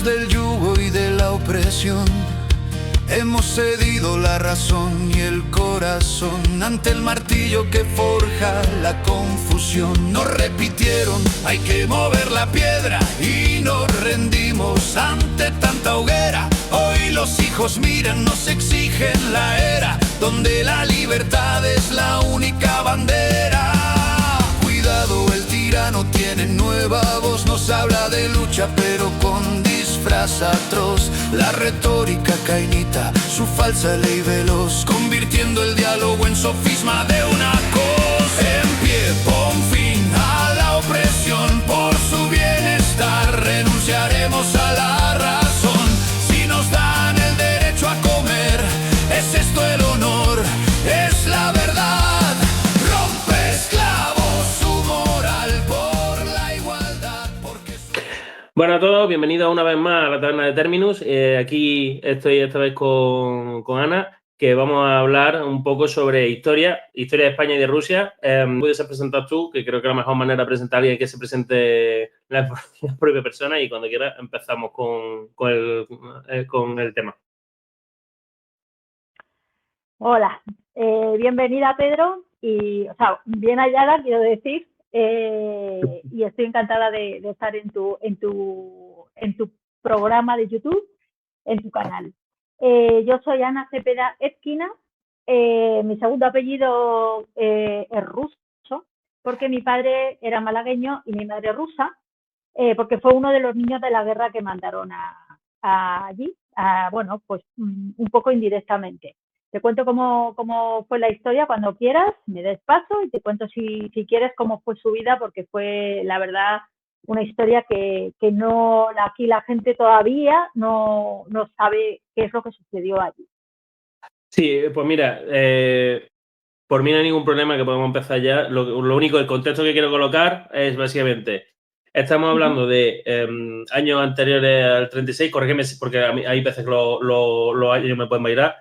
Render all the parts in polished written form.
Cansamos del yugo y de la opresión. Hemos cedido la razón y el corazón ante el martillo que forja la confusión. Nos repitieron, hay que mover la piedra, y nos rendimos ante tanta hoguera. Hoy los hijos miran, nos exigen la era donde la libertad es la única bandera. Cuidado, el tirano tiene nueva voz, nos habla de lucha pero con disfraz atroz. La retórica cainita, su falsa ley veloz, convirtiendo el diálogo en sofisma de una cosa. En pie, pon fin a la opresión, por su bienestar renunciaremos a la razón. Si nos dan el derecho a comer, ¿es esto el honor? Es la verdad. Rompe esclavos su moral por la igualdad, porque... Bueno a todos, bienvenidos una vez más a la Taberna de Terminus. Aquí estoy esta vez con Ana, que vamos a hablar un poco sobre historia de España y de Rusia. Puedes presentar tú, que creo que la mejor manera de presentar a alguien es que se presente la propia persona, y cuando quieras empezamos con el tema. Hola, bienvenida Pedro, bien hallada, quiero decir, y estoy encantada de estar en tu programa de YouTube, en tu canal. Yo soy Ana Cepeda Ezquina, mi segundo apellido es ruso, porque mi padre era malagueño y mi madre rusa, porque fue uno de los niños de la guerra que mandaron allí, bueno, pues un poco indirectamente. Te cuento cómo fue la historia cuando quieras, me des paso y te cuento si quieres cómo fue su vida, porque fue, la verdad, una historia que no, aquí la gente todavía no sabe qué es lo que sucedió allí. Sí, pues mira, por mí no hay ningún problema, que podemos empezar ya. Lo único, el contexto que quiero colocar es básicamente, estamos hablando de años anteriores al 36, corrígeme porque hay veces que los años me pueden bailar.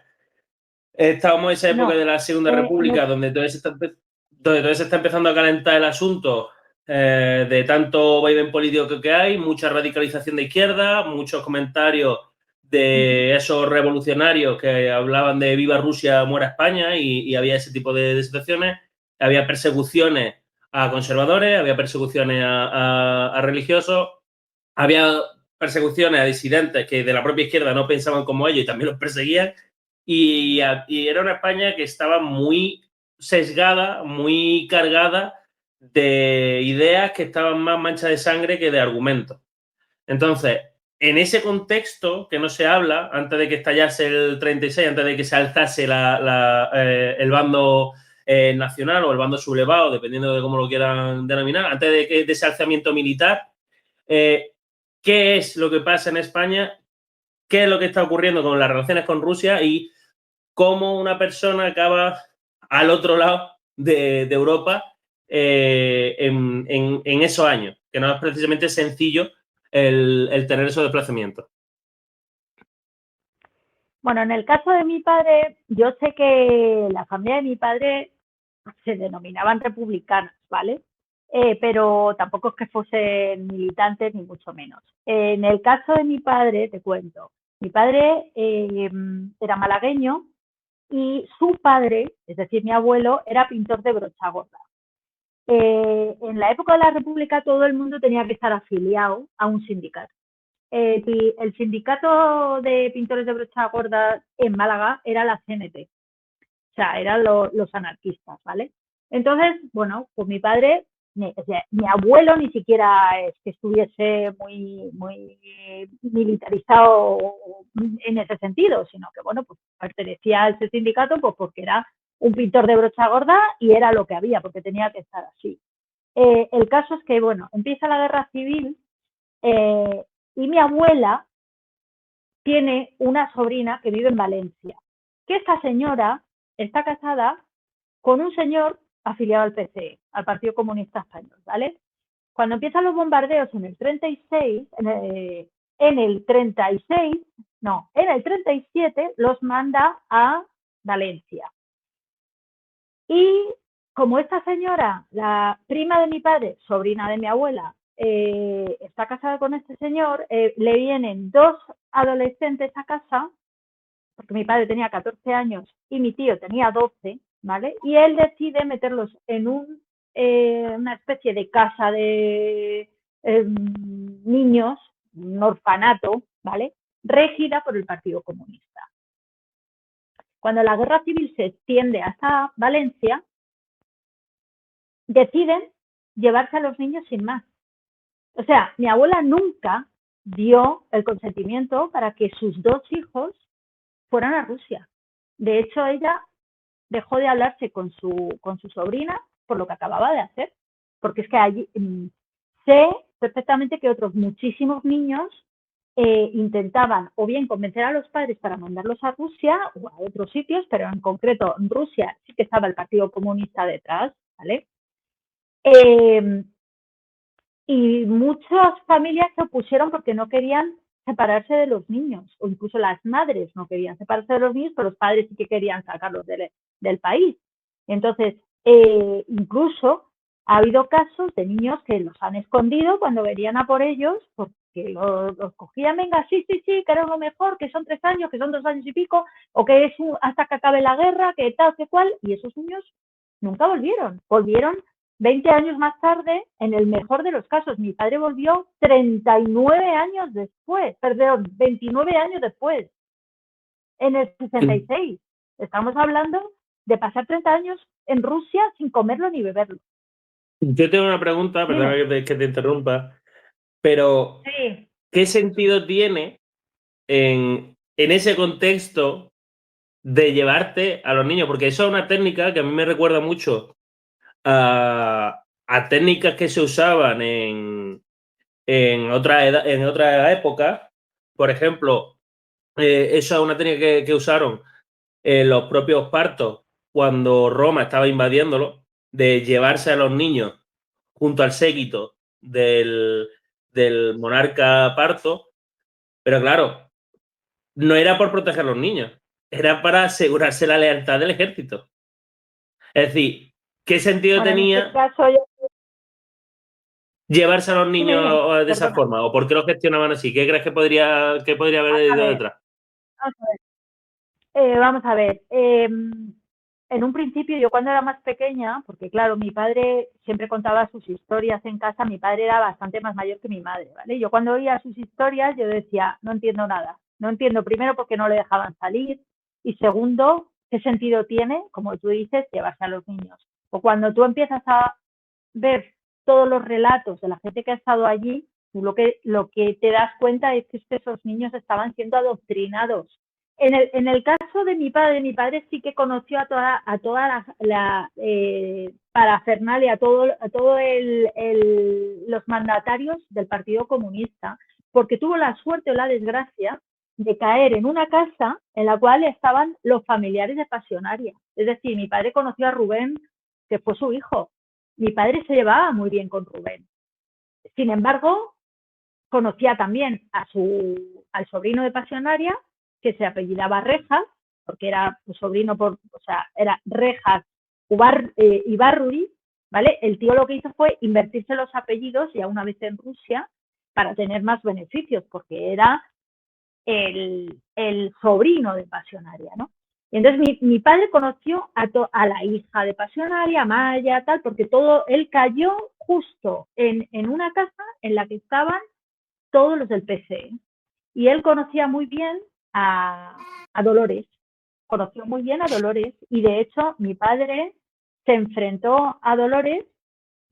Estábamos en esa época de la Segunda República, donde todavía se está empezando a calentar el asunto de tanto vaivén político que hay, mucha radicalización de izquierda, muchos comentarios de esos revolucionarios que hablaban de viva Rusia, muera España, y había ese tipo de situaciones. Había persecuciones a conservadores, había persecuciones a religiosos, había persecuciones a disidentes que de la propia izquierda no pensaban como ellos y también los perseguían. Y era una España que estaba muy sesgada, muy cargada de ideas que estaban más manchas de sangre que de argumentos. Entonces, en ese contexto que no se habla, antes de que estallase el 36, antes de que se alzase el bando nacional o el bando sublevado, dependiendo de cómo lo quieran denominar, antes de ese alzamiento militar, ¿qué es lo que pasa en España? ¿Qué es lo que está ocurriendo con las relaciones con Rusia? Y cómo una persona acaba al otro lado de Europa en esos años, que no es precisamente sencillo el tener esos desplazamientos. Bueno, en el caso de mi padre, yo sé que la familia de mi padre se denominaban republicanos, ¿vale? Pero tampoco es que fuesen militantes, ni mucho menos. En el caso de mi padre, te cuento, mi padre era malagueño y su padre, es decir, mi abuelo, era pintor de brocha gorda. En la época de la República todo el mundo tenía que estar afiliado a un sindicato. El sindicato de pintores de brocha gorda en Málaga era la CNT, o sea, eran los anarquistas, ¿vale? Entonces, bueno, pues mi padre, mi abuelo ni siquiera es que estuviese muy militarizado en ese sentido, sino que, bueno, pues pertenecía a ese sindicato pues porque era un pintor de brocha gorda y era lo que había, porque tenía que estar así. El caso es que, bueno, empieza la guerra civil y mi abuela tiene una sobrina que vive en Valencia, que esta señora está casada con un señor afiliado al PCE, al Partido Comunista Español, ¿vale? Cuando empiezan los bombardeos en el 36, en el 37 los manda a Valencia. Y como esta señora, la prima de mi padre, sobrina de mi abuela, está casada con este señor, le vienen 2 adolescentes a casa, porque mi padre tenía 14 años y mi tío tenía 12, ¿vale? Y él decide meterlos en una especie de casa de niños, un orfanato, ¿vale? Regida por el Partido Comunista. Cuando la guerra civil se extiende hasta Valencia, deciden llevarse a los niños sin más. O sea, mi abuela nunca dio el consentimiento para que sus 2 hijos fueran a Rusia. De hecho, ella dejó de hablarse con su sobrina por lo que acababa de hacer, porque es que allí sé perfectamente que otros muchísimos niños intentaban o bien convencer a los padres para mandarlos a Rusia o a otros sitios, pero en concreto en Rusia sí que estaba el Partido Comunista detrás, ¿vale? Y muchas familias se opusieron porque no querían separarse de los niños, o incluso las madres no querían separarse de los niños, pero los padres sí que querían sacarlos del país. Entonces, incluso ha habido casos de niños que los han escondido cuando venían a por ellos, porque los cogían, venga, sí, que era lo mejor, que son 3 años, que son 2 años y pico, o que es hasta que acabe la guerra, que tal, que cual, y esos niños nunca volvieron. Volvieron 20 años más tarde, en el mejor de los casos. Mi padre volvió 39 años después, perdón, 29 años después, en el 66. Estamos hablando de pasar 30 años en Rusia sin comerlo ni beberlo. Yo tengo una pregunta, perdona que te interrumpa, pero sí. ¿Qué sentido tiene en ese contexto de llevarte a los niños? Porque eso es una técnica que a mí me recuerda mucho a técnicas que se usaban en otra época. Por ejemplo, eso es una técnica que usaron los propios partos cuando Roma estaba invadiéndolo, de llevarse a los niños junto al séquito del monarca parto, pero claro, no era por proteger a los niños, era para asegurarse la lealtad del ejército. Es decir, ¿qué sentido tenía en este caso llevarse a los niños de esa forma? ¿O por qué lo gestionaban así? ¿Qué crees que podría haber ido detrás? Vamos a ver. En un principio, yo cuando era más pequeña, porque claro, mi padre siempre contaba sus historias en casa, mi padre era bastante más mayor que mi madre, ¿vale? Yo cuando oía sus historias, yo decía, no entiendo nada. No entiendo, primero, por qué no le dejaban salir, y segundo, qué sentido tiene, como tú dices, llevarse a los niños. O cuando tú empiezas a ver todos los relatos de la gente que ha estado allí, tú lo que te das cuenta es que esos niños estaban siendo adoctrinados. En el caso de mi padre sí que conoció a toda la parafernalia, a todos los mandatarios del Partido Comunista, porque tuvo la suerte o la desgracia de caer en una casa en la cual estaban los familiares de Pasionaria. Es decir, mi padre conoció a Rubén, que fue su hijo. Mi padre se llevaba muy bien con Rubén. Sin embargo, conocía también al sobrino de Pasionaria, que se apellidaba Rejas, porque era su sobrino, era Rejas Ibarruri, ¿vale? El tío lo que hizo fue invertirse los apellidos ya una vez en Rusia para tener más beneficios, porque era el sobrino de Pasionaria, ¿no? Y entonces mi padre conoció a la hija de Pasionaria, Maya, tal, porque él cayó justo en una casa en la que estaban todos los del PC. Y él conocía muy bien a Dolores, y de hecho mi padre se enfrentó a Dolores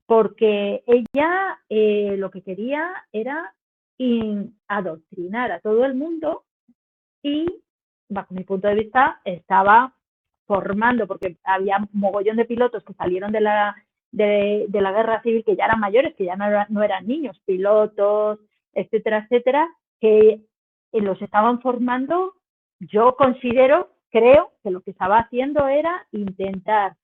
porque ella lo que quería era adoctrinar a todo el mundo y, bajo mi punto de vista, estaba formando, porque había un mogollón de pilotos que salieron de la guerra civil, que ya eran mayores, que ya no eran niños, pilotos, etcétera, etcétera, que los estaban formando. Yo creo que lo que estaba haciendo era intentar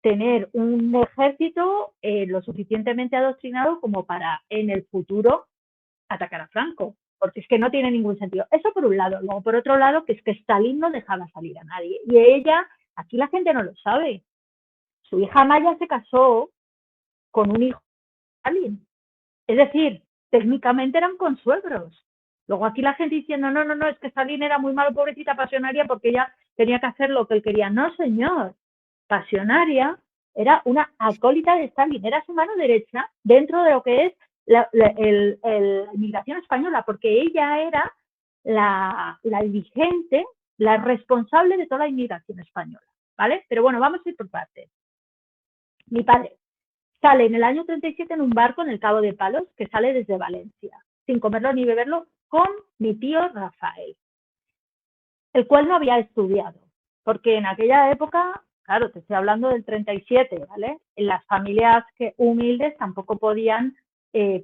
tener un ejército lo suficientemente adoctrinado como para en el futuro atacar a Franco, porque es que no tiene ningún sentido. Eso por un lado. Luego, por otro lado, que es que Stalin no dejaba salir a nadie. Y ella, aquí la gente no lo sabe, su hija Maya se casó con un hijo de Stalin. Es decir, técnicamente eran consuegros. Luego aquí la gente diciendo, no, es que Stalin era muy malo, pobrecita Pasionaria, porque ella tenía que hacer lo que él quería. No, señor. Pasionaria era una acólita de Stalin, era su mano derecha dentro de lo que es la inmigración española, porque ella era la dirigente, la responsable de toda la inmigración española, ¿vale? Pero bueno, vamos a ir por partes. Mi padre sale en el año 37 en un barco en el Cabo de Palos que sale desde Valencia, sin comerlo ni beberlo, con mi tío Rafael, el cual no había estudiado, porque en aquella época, claro, te estoy hablando del 37, ¿vale? En las familias humildes tampoco podían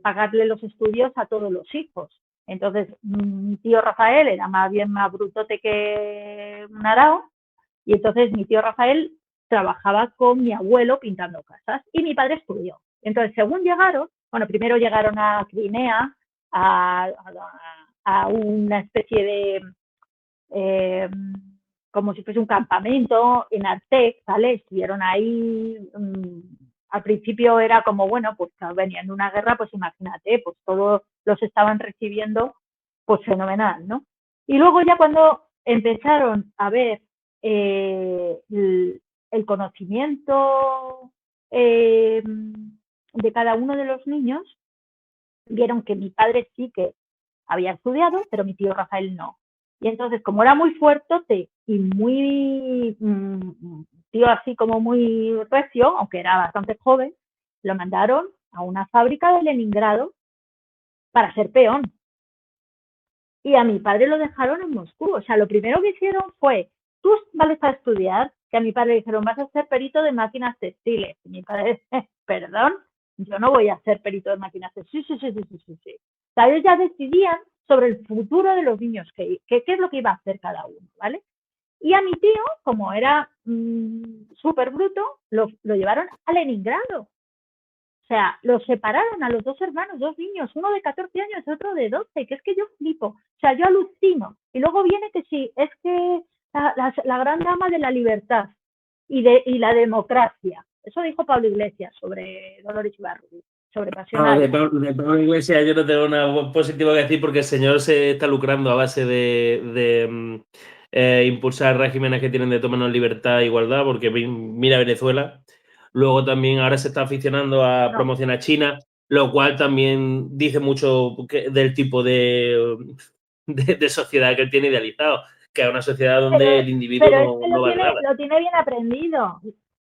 pagarle los estudios a todos los hijos. Entonces, mi tío Rafael era más bien más brutote que un arao, y entonces mi tío Rafael trabajaba con mi abuelo pintando casas, y mi padre estudió. Entonces, según llegaron, bueno, primero llegaron a Crimea, a una especie de, como si fuese un campamento en Artek, ¿vale? Estuvieron ahí, al principio era como, bueno, pues venían de una guerra, pues imagínate, pues todos los estaban recibiendo, pues fenomenal, ¿no? Y luego ya cuando empezaron a ver el conocimiento de cada uno de los niños, vieron que mi padre sí que había estudiado, pero mi tío Rafael no. Y entonces, como era muy fuertote y muy tío así como muy recio, aunque era bastante joven, lo mandaron a una fábrica de Leningrado para ser peón. Y a mi padre lo dejaron en Moscú. O sea, lo primero que hicieron fue, tú vales a estudiar, que a mi padre le dijeron, vas a ser perito de máquinas textiles. Y mi padre, perdón, yo no voy a ser perito de máquinas textiles. Sí. O sea, ellos ya decidían sobre el futuro de los niños, qué es lo que iba a hacer cada uno, ¿vale? Y a mi tío, como era súper bruto, lo llevaron a Leningrado. O sea, los separaron a los dos hermanos, dos niños, uno de 14 años y otro de 12, que es que yo flipo, o sea, yo alucino. Y luego viene que sí, es que la gran dama de la libertad y la democracia. Eso dijo Pablo Iglesias sobre Dolores Ibarruri, sobre Pasionaria. No, de Pablo Iglesias yo no tengo nada positivo que decir porque el señor se está lucrando a base de impulsar regímenes que tienen de tomarnos libertad e igualdad, porque mira Venezuela. Luego también ahora se está aficionando a promocionar China, lo cual también dice mucho del tipo de sociedad que él tiene idealizado, que es una sociedad donde el individuo no vale nada. Lo tiene bien aprendido.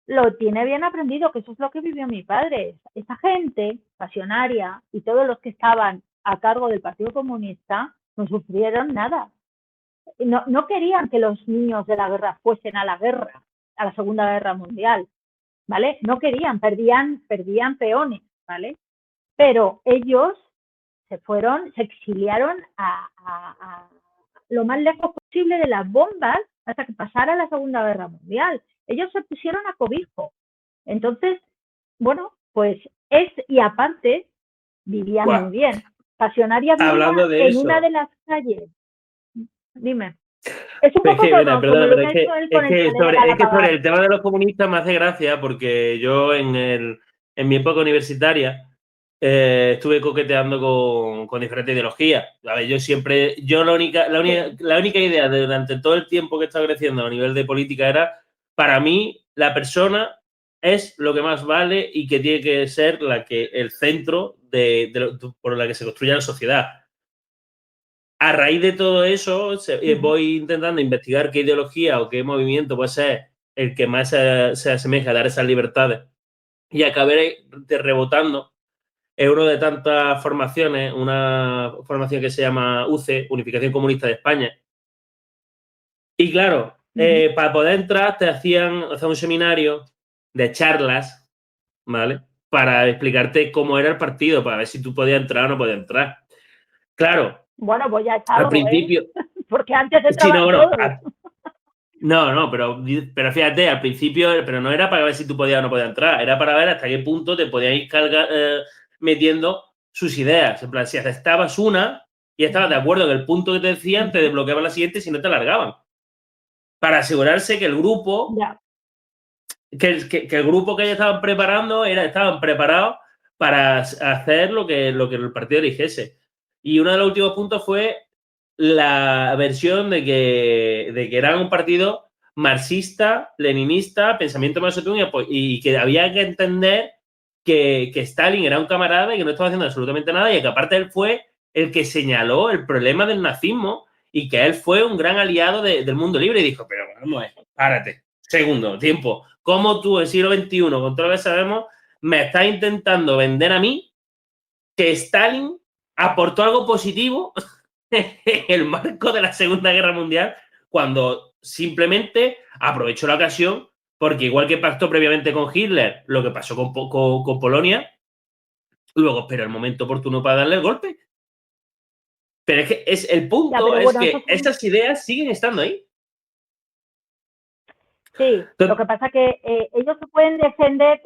Lo tiene bien aprendido, que eso es lo que vivió mi padre. Esa gente pasionaria y todos los que estaban a cargo del Partido Comunista no sufrieron nada. No querían que los niños de la guerra fuesen a la guerra, a la Segunda Guerra Mundial, ¿vale? No querían, perdían peones, ¿vale? Pero ellos se exiliaron a lo más lejos posible de las bombas hasta que pasara la Segunda Guerra Mundial. Ellos se pusieron a cobijo. Entonces, bueno, pues y aparte, vivían muy bien. Pasionaria vivía en una de las calles. Dime. Es un poco perdona, pero es que sobre el tema de los comunistas me hace gracia porque yo en mi época universitaria estuve coqueteando con diferentes ideologías. A ver, la única idea durante todo el tiempo que he estado creciendo a nivel de política era, para mí, la persona es lo que más vale y que tiene que ser el centro por la que se construye la sociedad. A raíz de todo eso, voy intentando investigar qué ideología o qué movimiento puede ser el que más se asemeja a dar esas libertades. Y acabé rebotando en una de tantas formaciones, una formación que se llama UCE, Unificación Comunista de España. Y claro, para poder entrar te hacían un seminario de charlas, ¿vale? Para explicarte cómo era el partido, para ver si tú podías entrar o no podías entrar. Claro. Bueno, voy a echarlo, al principio, porque antes de No, pero fíjate, al principio, pero no era para ver si tú podías o no podías entrar, era para ver hasta qué punto te podías ir metiendo sus ideas. En plan, si aceptabas una y estabas de acuerdo en el punto que te decían, te desbloqueaban la siguiente y si no te largaban. Para asegurarse que el grupo, que el grupo que ellos estaban preparando, estaban preparados para hacer lo que el partido eligiese. Y uno de los últimos puntos fue la versión de que era un partido marxista, leninista, pensamiento maozetún, y que había que entender que Stalin era un camarada y que no estaba haciendo absolutamente nada, y que aparte él fue el que señaló el problema del nazismo y que él fue un gran aliado del mundo libre. Y dijo, pero vamos, párate, segundo, tiempo. ¿Cómo tú, en el siglo XXI, con todo lo que sabemos, me estás intentando vender a mí que Stalin aportó algo positivo en el marco de la Segunda Guerra Mundial, cuando simplemente aprovechó la ocasión, porque igual que pactó previamente con Hitler, lo que pasó con Polonia, luego espera el momento oportuno para darle el golpe. Pero es que el punto es que esas ideas siguen estando ahí. Sí, lo que pasa es que ellos se pueden defender,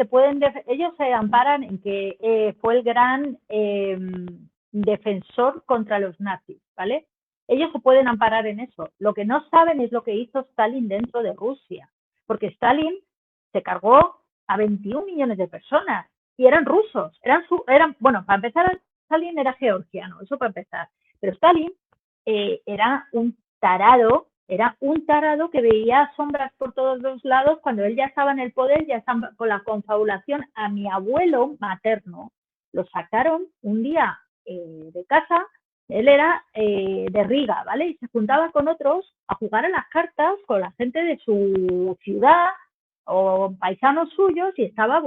ellos se amparan en que fue el gran defensor contra los nazis, ¿vale? Ellos se pueden amparar en eso. Lo que no saben es lo que hizo Stalin dentro de Rusia, porque Stalin se cargó a 21 millones de personas y eran rusos, bueno, para empezar, Stalin era georgiano, eso para empezar, pero Stalin era un tarado que veía sombras por todos los lados. Cuando él ya estaba en el poder, ya estaba con la confabulación. A mi abuelo materno lo sacaron un día de casa, él era de Riga, ¿vale? Y se juntaba con otros a jugar a las cartas con la gente de su ciudad o paisanos suyos y quedaba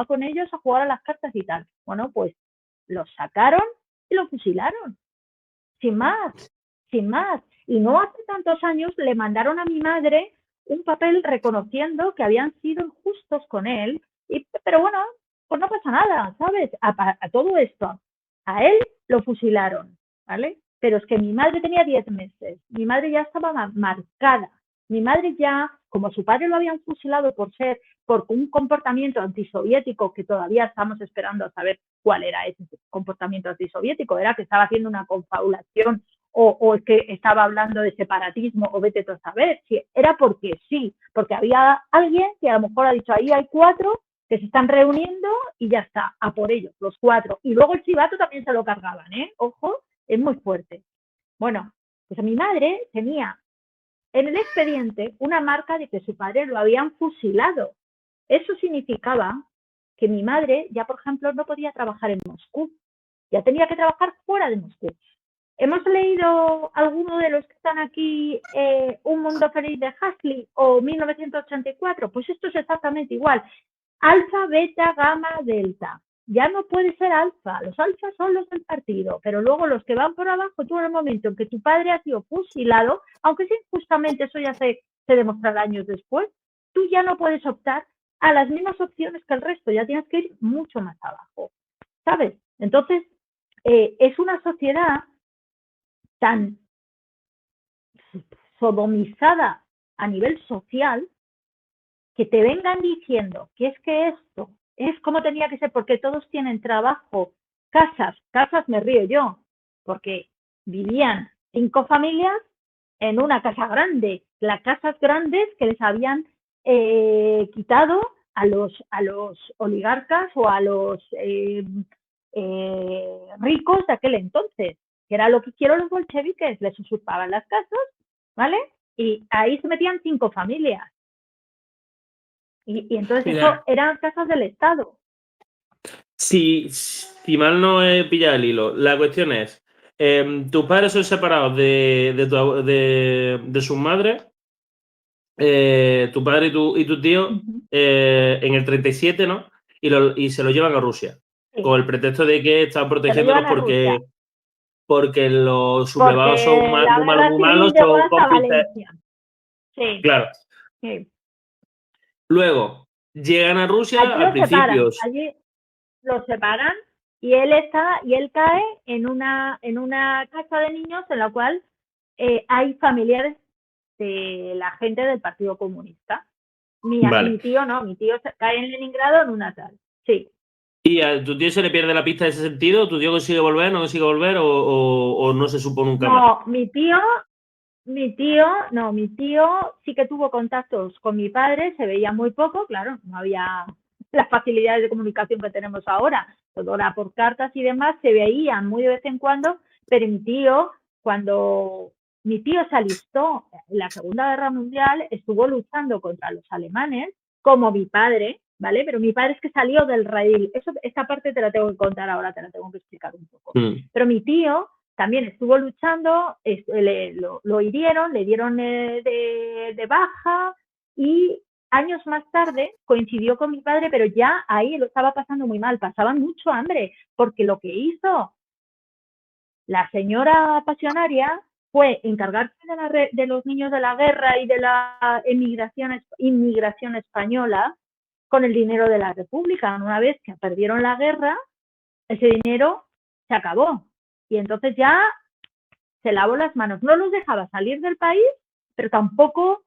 con ellos a jugar a las cartas y tal. Bueno, pues lo sacaron y lo fusilaron. Sin más. Y no hace tantos años le mandaron a mi madre un papel reconociendo que habían sido injustos con él, pero bueno, pues no pasa nada, ¿sabes? A todo esto, a él lo fusilaron, ¿vale? Pero es que mi madre tenía 10 meses, mi madre ya estaba marcada, mi madre ya, como su padre lo habían fusilado por un comportamiento antisoviético, que todavía estamos esperando a saber cuál era ese comportamiento antisoviético, era que estaba haciendo una confabulación o es que estaba hablando de separatismo o vete tú a saber, si era porque sí, porque había alguien que a lo mejor ha dicho ahí hay 4 que se están reuniendo y ya está, a por ellos, los 4. Y luego el chivato también se lo cargaban, ¿eh? Ojo, es muy fuerte. Bueno, pues a mi madre tenía en el expediente una marca de que su padre lo habían fusilado. Eso significaba que mi madre ya, por ejemplo, no podía trabajar en Moscú, ya tenía que trabajar fuera de Moscú. ¿Hemos leído alguno de los que están aquí Un mundo feliz de Huxley o 1984? Pues esto es exactamente igual. Alfa, beta, gamma, delta. Ya no puede ser alfa. Los alfas son los del partido, pero luego los que van por abajo, tú en el momento en que tu padre ha sido fusilado, aunque sí, justamente eso ya se demostrará años después, tú ya no puedes optar a las mismas opciones que el resto, ya tienes que ir mucho más abajo, ¿sabes? Entonces, es una sociedad tan sodomizada a nivel social que te vengan diciendo que esto es como tenía que ser porque todos tienen trabajo, casas me río yo, porque vivían 5 familias en una casa grande, las casas grandes que les habían quitado a los oligarcas o a los ricos de aquel entonces, que era lo que hicieron los bolcheviques, les usurpaban las casas, ¿vale? Y ahí se metían 5 familias. Y entonces eso eran casas del Estado. Si mal no he pillado el hilo, la cuestión es, tus padres son separados de sus madres, tu padre y tu tío, en el 37, ¿no? Y se lo llevan a Rusia, sí, con el pretexto de que estaban protegiéndolos porque los sublevados son muy malos, son cómplices. Sí. Claro. Sí. Luego, llegan a Rusia al principio. Allí los separan y él cae en una casa de niños en la cual hay familiares de la gente del Partido Comunista. Mi tío no, mi tío cae en Leningrado en una tal. Sí. ¿Y a tu tío se le pierde la pista en ese sentido? ¿Tu tío consigue volver, no consigue volver o no se supo nunca más? No, mi tío sí que tuvo contactos con mi padre, se veía muy poco, claro, no había las facilidades de comunicación que tenemos ahora, todo era por cartas y demás, se veían muy de vez en cuando, pero mi tío, cuando mi tío se alistó en la Segunda Guerra Mundial, estuvo luchando contra los alemanes, como mi padre, ¿vale? Pero mi padre es que salió del raíl. Esta parte te la tengo que contar ahora, te la tengo que explicar un poco. Pero mi tío también estuvo luchando, lo hirieron, le dieron de baja y años más tarde coincidió con mi padre, pero ya ahí lo estaba pasando muy mal, pasaba mucho hambre, porque lo que hizo la señora pasionaria fue encargarse de los niños de la guerra y de la inmigración española con el dinero de la República. Una vez que perdieron la guerra, ese dinero se acabó. Y entonces ya se lavó las manos. No los dejaba salir del país, pero tampoco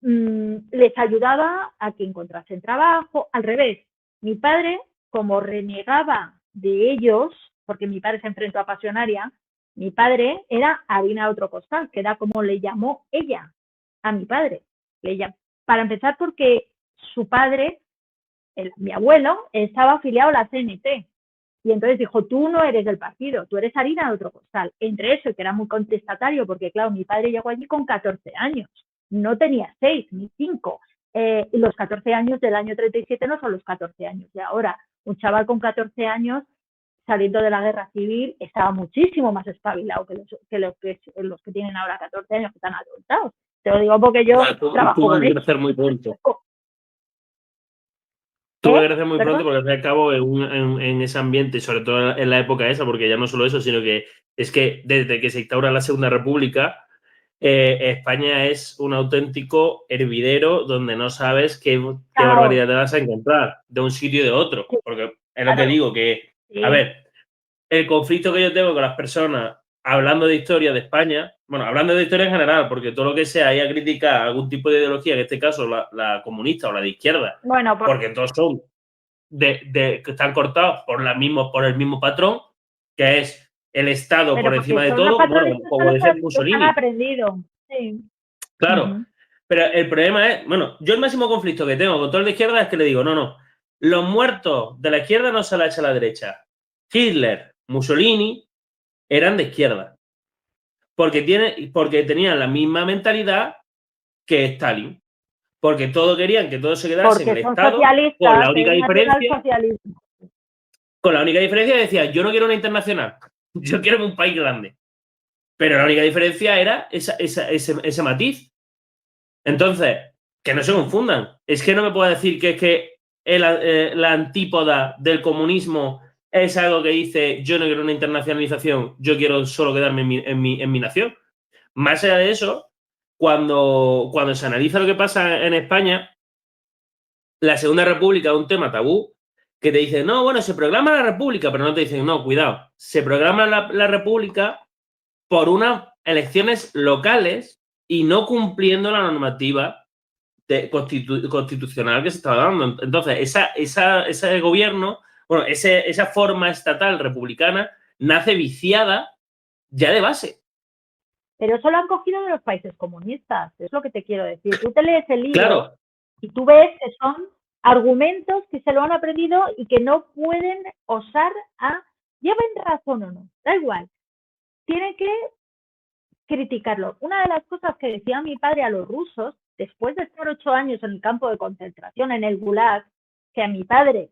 les ayudaba a que encontrasen trabajo. Al revés, mi padre, como renegaba de ellos, porque mi padre se enfrentó a Pasionaria, mi padre era harina de otro costal, que era como le llamó ella a mi padre. Para empezar, porque su padre, mi abuelo, estaba afiliado a la CNT. Y entonces dijo, tú no eres del partido, tú eres harina de otro costal. Entre eso, que era muy contestatario, porque claro, mi padre llegó allí con 14 años. No tenía 6 ni 5. Y los 14 años del año 37 no son los 14 años de ahora. Un chaval con 14 años saliendo de la guerra civil estaba muchísimo más espabilado que los que tienen ahora 14 años, que están adultados. Te lo digo porque yo trabajo con ellos. Muy pronto. Tuve que crecer muy pronto porque al fin y al cabo en ese ambiente, sobre todo en la época esa, porque ya no solo eso, sino que es que desde que se instaura la Segunda República, España es un auténtico hervidero donde no sabes qué barbaridad te vas a encontrar de un sitio y de otro. Porque es lo que digo, que, a ver, el conflicto que yo tengo con las personas hablando de historia de España, bueno, hablando de historia en general, porque todo lo que sea ir a criticar algún tipo de ideología, en este caso la comunista o la de izquierda, porque todos son que están cortados por el mismo patrón, que es el Estado por encima de todo, bueno, como decía Mussolini. Han aprendido, sí. Claro, pero el problema es, bueno, yo el máximo conflicto que tengo con todo el de izquierda es que le digo, no, los muertos de la izquierda no se la echa a la derecha. Hitler, Mussolini eran de izquierda, porque tenían la misma mentalidad que Stalin, porque todos querían que todo se quedase en el Estado, con la única diferencia decía, yo no quiero una internacional, yo quiero un país grande, pero la única diferencia era ese matiz. Entonces, que no se confundan, es que no me puedo decir que es que la antípoda del comunismo es algo que dice yo no quiero una internacionalización, yo quiero solo quedarme en mi nación. Más allá de eso, cuando se analiza lo que pasa en España, la Segunda República es un tema tabú que te dice, no, bueno, se programa la República, pero no te dicen, no, cuidado, se programa la República por unas elecciones locales y no cumpliendo la normativa constitucional que se estaba dando. Entonces, ese gobierno, bueno, esa forma estatal republicana nace viciada ya de base. Pero eso lo han cogido de los países comunistas, es lo que te quiero decir. Tú te lees el libro y tú ves que son argumentos que se lo han aprendido y que no pueden osar lleven razón o no, da igual. Tienen que criticarlo. Una de las cosas que decía mi padre a los rusos, después de estar 8 años en el campo de concentración, en el Gulag, que a mi padre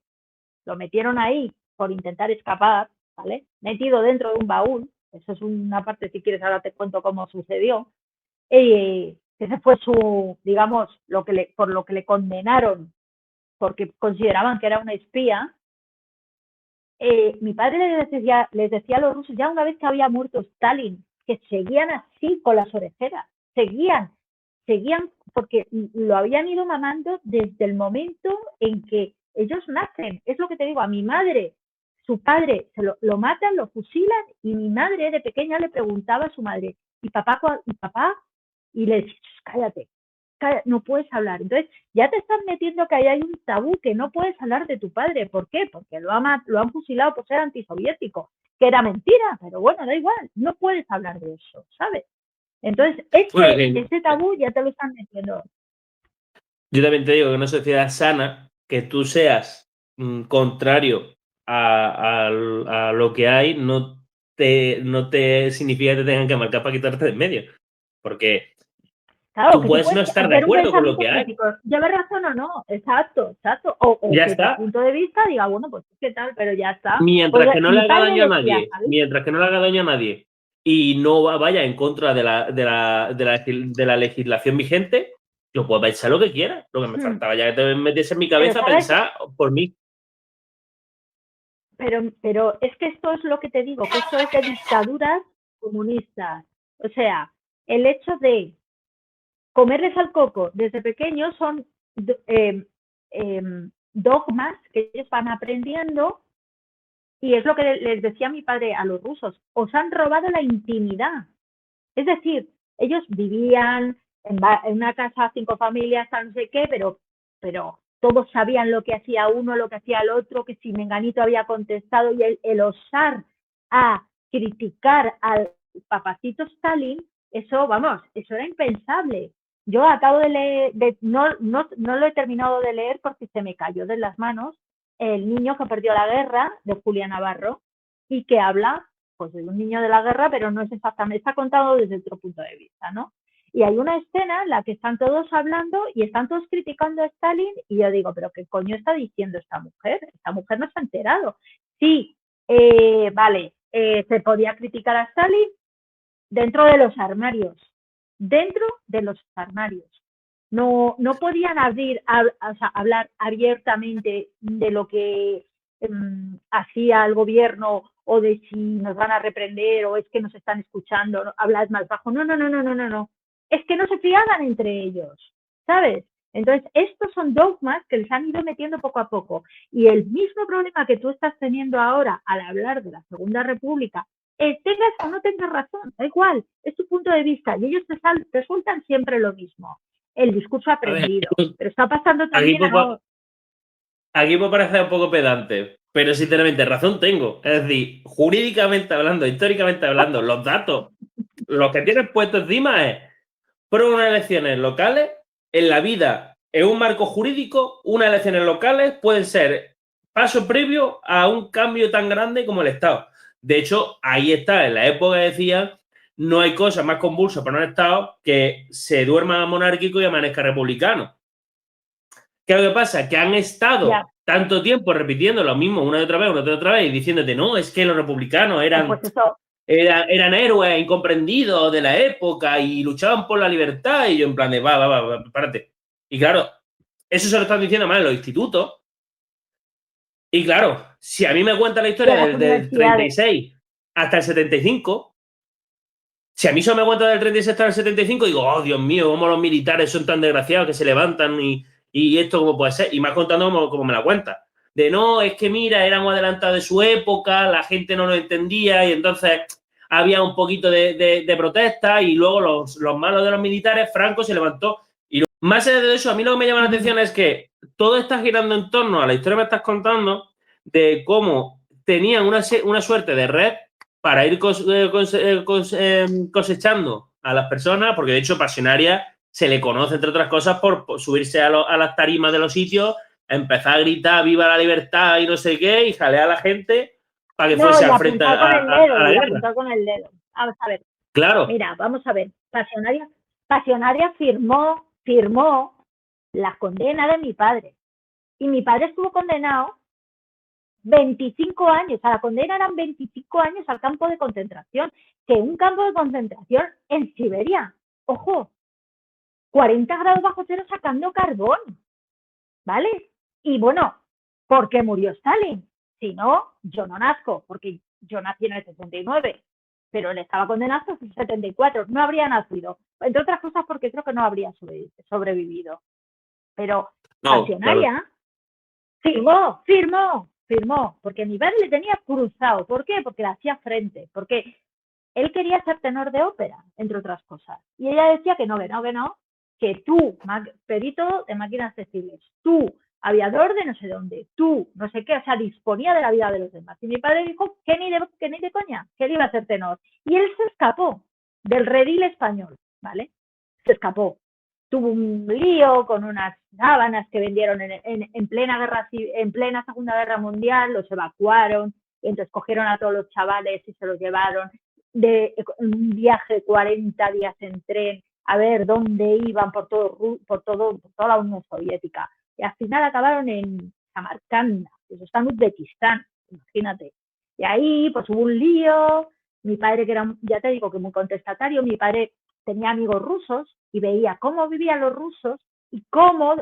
lo metieron ahí por intentar escapar, ¿vale? Metido dentro de un baúl, eso es una parte, si quieres ahora te cuento cómo sucedió, ese fue digamos, por lo que le condenaron, porque consideraban que era una espía. Mi padre les decía a los rusos, ya una vez que había muerto Stalin, que seguían así con las orejeras, seguían, porque lo habían ido mamando desde el momento en que ellos nacen. Es lo que te digo, a mi madre, su padre lo matan, lo fusilan, y mi madre de pequeña le preguntaba a su madre, ¿y papá? Y le decía, cállate, no puedes hablar. Entonces ya te están metiendo que ahí hay un tabú, que no puedes hablar de tu padre. ¿Por qué? Porque lo han fusilado por ser antisoviético, que era mentira, pero bueno, da igual, no puedes hablar de eso, ¿sabes? Entonces ese tabú ya te lo están metiendo. Yo también te digo que en una sociedad sana, que tú seas contrario a lo que hay no te significa que te tengan que marcar para quitarte de en medio. Porque Claro, tú puedes no estar de hacer un acuerdo con lo pensamiento que hay. crítico. ¿Lleva razón o no? Exacto. O Ya que tu está. punto de vista diga, bueno, pues qué tal, pero ya está. Mientras Pues que no le mi haga padre daño a decía, nadie, ¿sabes? mientras que no le haga daño a nadie y no vaya en contra de la legislación vigente, yo puedo pensar lo que quiera. Lo que me faltaba ya que te metiese en mi Pero cabeza ¿sabes? pensar por mí. Pero es que esto es lo que te digo, que esto es de dictaduras comunistas. O sea, el hecho de comerles al coco desde pequeños son dogmas que ellos van aprendiendo, y es lo que les decía mi padre a los rusos: os han robado la intimidad. Es decir, ellos vivían en una casa, 5 familias, no sé qué, pero todos sabían lo que hacía uno, lo que hacía el otro, que si Menganito había contestado, y el osar a criticar al papacito Stalin, eso, vamos, eso era impensable. Yo acabo de leer, no lo he terminado de leer porque se me cayó de las manos, El niño que perdió la guerra, de Julia Navarro, y que habla pues de un niño de la guerra, pero no es exactamente, está contado desde otro punto de vista, ¿no? Y hay una escena en la que están todos hablando y están todos criticando a Stalin, y yo digo, pero ¿qué coño está diciendo esta mujer? Esta mujer no se ha enterado. Sí, vale, se podía criticar a Stalin dentro de los armarios, No podían hablar abiertamente de lo que hacía el gobierno, o de si nos van a reprender, o es que nos están escuchando, ¿no? Hablas más bajo. No. Es que no se fiaban entre ellos, ¿sabes? Entonces, estos son dogmas que les han ido metiendo poco a poco. Y el mismo problema que tú estás teniendo ahora al hablar de la Segunda República, tengas o no tengas razón, da igual, es tu punto de vista, y ellos te sueltan siempre lo mismo: el discurso aprendido. A ver, pero está pasando aquí también ahora. Aquí puede parecer un poco pedante, pero sinceramente razón tengo. Es decir, jurídicamente hablando, históricamente hablando, los datos, los que tienes puesto encima es, fueron unas elecciones locales. En la vida, en un marco jurídico, unas elecciones locales pueden ser paso previo a un cambio tan grande como el Estado. De hecho, ahí está, en la época decían, no hay cosa más convulsa para un Estado que se duerma monárquico y amanezca republicano. ¿Qué es lo que pasa? Que han estado tanto tiempo repitiendo lo mismo una y otra vez, y diciéndote, no, es que los republicanos eran héroes incomprendidos de la época y luchaban por la libertad, y yo en plan de, va, párate. Y claro, eso se lo están diciendo más en los institutos. Y claro, si a mí me cuenta la historia del 36 hasta el 75, si a mí eso me cuenta del 36 hasta el 75, digo, oh, Dios mío, cómo los militares son tan desgraciados que se levantan y esto cómo puede ser. Y más contando como me la cuenta. De no, es que mira, éramos adelantados de su época, la gente no lo entendía y entonces había un poquito de protesta, y luego los malos de los militares, Franco se levantó. Y más allá de eso, a mí lo que me llama la atención es que todo está girando en torno a la historia que me estás contando, de cómo tenían una suerte de red para ir cosechando a las personas, porque de hecho Pasionaria se le conoce, entre otras cosas, por subirse a las tarimas de los sitios, empezar a gritar viva la libertad y no sé qué, y jalear a la gente para que fuese al frente a la guerra. Con el dedo. Vamos a ver. Claro. Mira, vamos a ver. Pasionaria firmó la condena de mi padre. Y mi padre estuvo condenado 25 años, a la condena eran 25 años al campo de concentración, que un campo de concentración en Siberia, ojo, 40 grados bajo cero sacando carbón, ¿vale? Y bueno, ¿por qué murió Stalin? Si no, yo no nazco, porque yo nací en el 69, pero él estaba condenado hasta el 74, no habría nacido, entre otras cosas porque creo que no habría sobrevivido. Pero Pasionaria firmó, porque mi padre le tenía cruzado. ¿Por qué? Porque le hacía frente, porque él quería ser tenor de ópera, entre otras cosas. Y ella decía que no, que tú, perito de máquinas textiles, tú, aviador de no sé dónde, tú, no sé qué, o sea, disponía de la vida de los demás. Y mi padre dijo que ni de coña, que él iba a ser tenor. Y él se escapó del redil español, ¿vale? Se escapó. tuvo un lío con unas sábanas que vendieron en plena guerra, en plena Segunda Guerra Mundial, los evacuaron, y entonces cogieron a todos los chavales y se los llevaron de un viaje de 40 días en tren a ver dónde iban por toda la Unión Soviética. Y al final acabaron en Samarcanda, eso está en Uzbekistán, imagínate. Y ahí pues hubo un lío, mi padre que era, ya te digo que muy contestatario, mi padre tenía amigos rusos y veía cómo vivían los rusos y cómo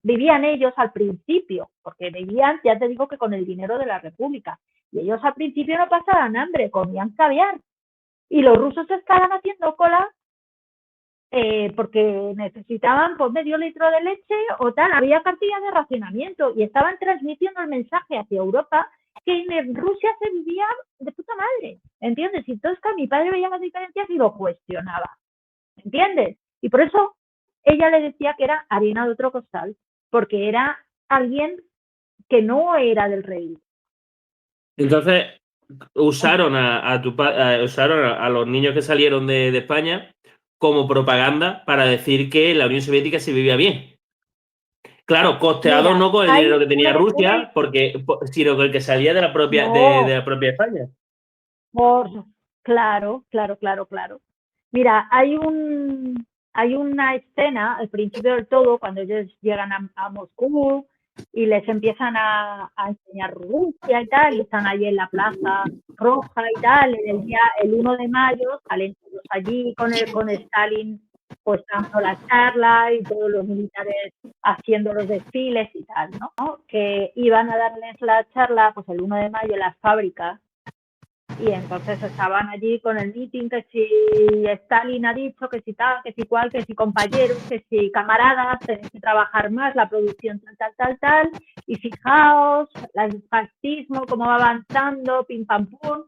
vivían ellos al principio, porque vivían, ya te digo que con el dinero de la República, y ellos al principio no pasaban hambre, comían caviar, y los rusos estaban haciendo cola porque necesitaban pues medio litro de leche o tal, había cartillas de racionamiento y estaban transmitiendo el mensaje hacia Europa que en Rusia se vivía de puta madre, ¿entiendes? Y entonces mi padre veía las diferencias y lo cuestionaba, ¿entiendes? Y por eso ella le decía que era harina de otro costal, porque era alguien que no era del rey. Entonces, usaron usaron a los niños que salieron de España como propaganda para decir que la Unión Soviética se vivía bien. Claro, costeado no con el dinero que tenía Rusia, sino con el que salía de la propia, de la propia España. Claro. Mira, hay una escena al principio del todo cuando ellos llegan a Moscú y les empiezan a enseñar Rusia y tal, y están allí en la Plaza Roja y tal, el 1 de mayo salen todos allí con Stalin pues dando la charla y todos los militares haciendo los desfiles y tal, ¿no? Que iban a darles la charla pues el 1 de mayo en las fábricas. Y entonces estaban allí con el meeting, que si Stalin ha dicho, que si tal, que si cual, que si compañeros, que si camaradas, tenéis que trabajar más, la producción tal. Y fijaos, el fascismo, cómo va avanzando, pim pam pum.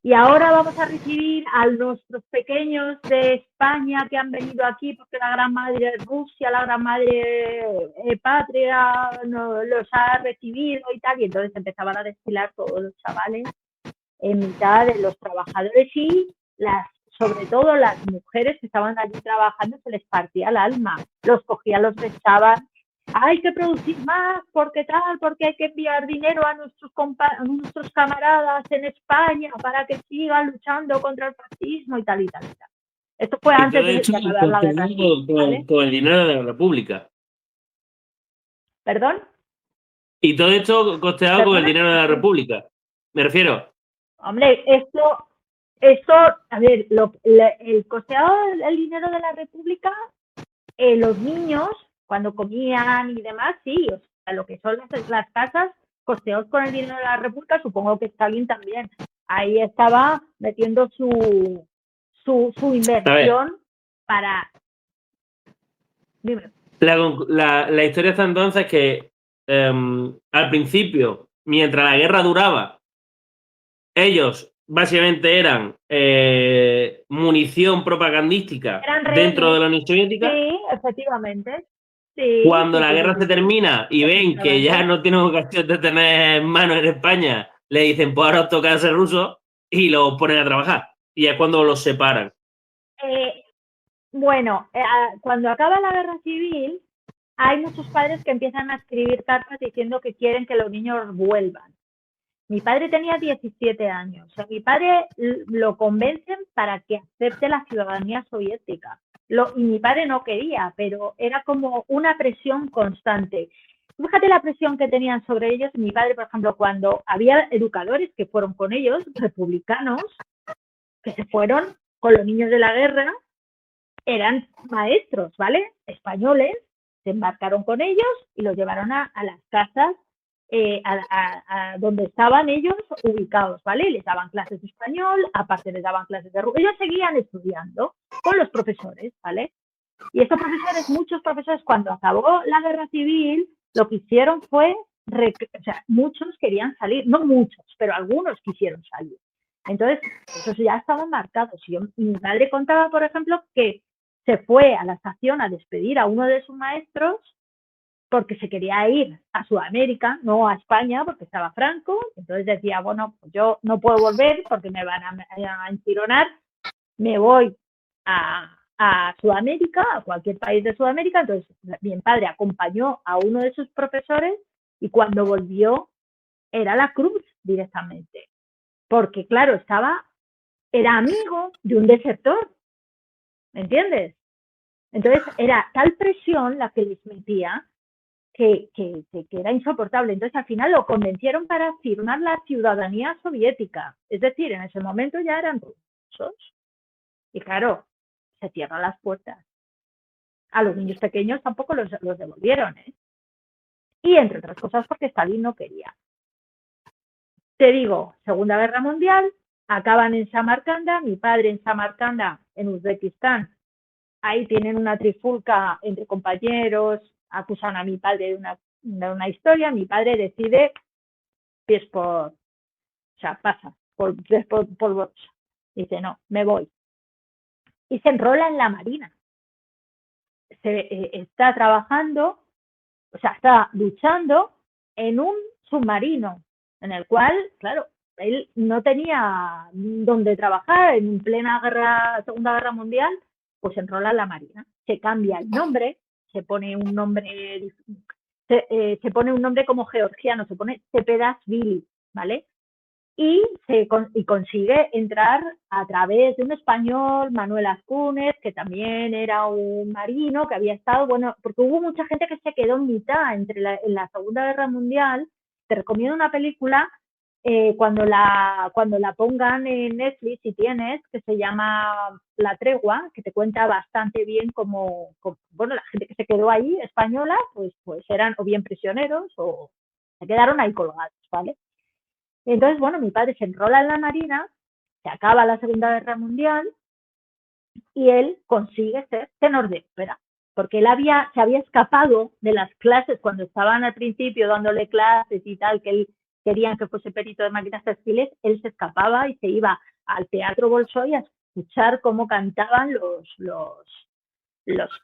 Y ahora vamos a recibir a nuestros pequeños de España que han venido aquí porque la gran madre Rusia, la gran madre patria los ha recibido y tal. Y entonces empezaban a desfilar todos los chavales en mitad de los trabajadores y sobre todo las mujeres que estaban allí trabajando, se les partía el alma, los cogían, los besaban, hay que producir más, porque hay que enviar dinero a nuestros camaradas en España para que sigan luchando contra el fascismo y tal. Esto fue antes de acabar la guerra. Con el dinero de la República. ¿Perdón? Y todo esto costeado con el dinero de la República. Me refiero. Hombre, esto, a ver, el costeado del dinero de la República, los niños, cuando comían y demás, sí, o sea, lo que son las casas costeados con el dinero de la República, supongo que Stalin también. Ahí estaba metiendo su inversión para... Dime. La historia está entonces que al principio, mientras la guerra duraba, ellos básicamente eran munición propagandística dentro de la Unión Soviética. Sí, efectivamente. Sí, cuando la guerra se termina y ven que ya no tienen ocasión de tener manos en España, le dicen, pues ahora os toca ser ruso y los ponen a trabajar. Y es cuando los separan. Cuando acaba la guerra civil, hay muchos padres que empiezan a escribir cartas diciendo que quieren que los niños vuelvan. Mi padre tenía 17 años. O sea, mi padre lo convencen para que acepte la ciudadanía soviética. Y mi padre no quería, pero era como una presión constante. Fíjate la presión que tenían sobre ellos. Mi padre, por ejemplo, cuando había educadores que fueron con ellos, republicanos, que se fueron con los niños de la guerra, eran maestros, ¿vale? Españoles, se embarcaron con ellos y los llevaron a las casas a donde estaban ellos ubicados, ¿vale? Les daban clases de español, aparte les daban clases de ruso. Ellos seguían estudiando con los profesores, ¿vale? Y estos profesores, muchos profesores, cuando acabó la guerra civil, lo que hicieron fue, muchos querían salir, no muchos, pero algunos quisieron salir. Entonces, esos ya estaban marcados. Mi padre contaba, por ejemplo, que se fue a la estación a despedir a uno de sus maestros porque se quería ir a Sudamérica, no a España, porque estaba Franco. Entonces decía, bueno, pues yo no puedo volver porque me van a enchironar, me voy a a Sudamérica, a cualquier país de Sudamérica. Entonces mi padre acompañó a uno de sus profesores y cuando volvió era la cruz directamente. Porque, claro, era amigo de un desertor. ¿Me entiendes? Entonces era tal presión la que les metía que era insoportable. Entonces al final lo convencieron para firmar la ciudadanía soviética. Es decir, en ese momento ya eran rusos. Y claro, se cierran las puertas. A los niños pequeños tampoco los devolvieron, ¿eh? Y entre otras cosas porque Stalin no quería. Te digo, Segunda Guerra Mundial, acaban en Samarcanda, mi padre en Samarcanda, en Uzbekistán, ahí tienen una trifulca entre compañeros, acusan a mi padre de una historia, mi padre decide pasa por bolsa. Dice, no, me voy. Y se enrola en la Marina. Está trabajando, está luchando en un submarino, en el cual, claro, él no tenía dónde trabajar en plena Segunda Guerra Mundial, pues se enrola en la Marina. Se cambia el nombre, se pone un nombre, se pone un nombre como georgiano, se pone Cepedashvili, ¿vale? Y consigue entrar a través de un español, Manuel Azcúnez, que también era un marino, que había estado, bueno, porque hubo mucha gente que se quedó en mitad en la Segunda Guerra Mundial. Te recomiendo una película cuando la pongan en Netflix, si tienes, que se llama La Tregua, que te cuenta bastante bien cómo bueno, la gente que se quedó ahí, española, pues eran o bien prisioneros o se quedaron ahí colgados, ¿vale? Entonces, bueno, mi padre se enrola en la Marina, se acaba la Segunda Guerra Mundial y él consigue ser tenor de ópera, porque él se había escapado de las clases cuando estaban al principio dándole clases y tal, que él querían que fuese perito de máquinas textiles. Él se escapaba y se iba al Teatro Bolshoi a escuchar cómo cantaban los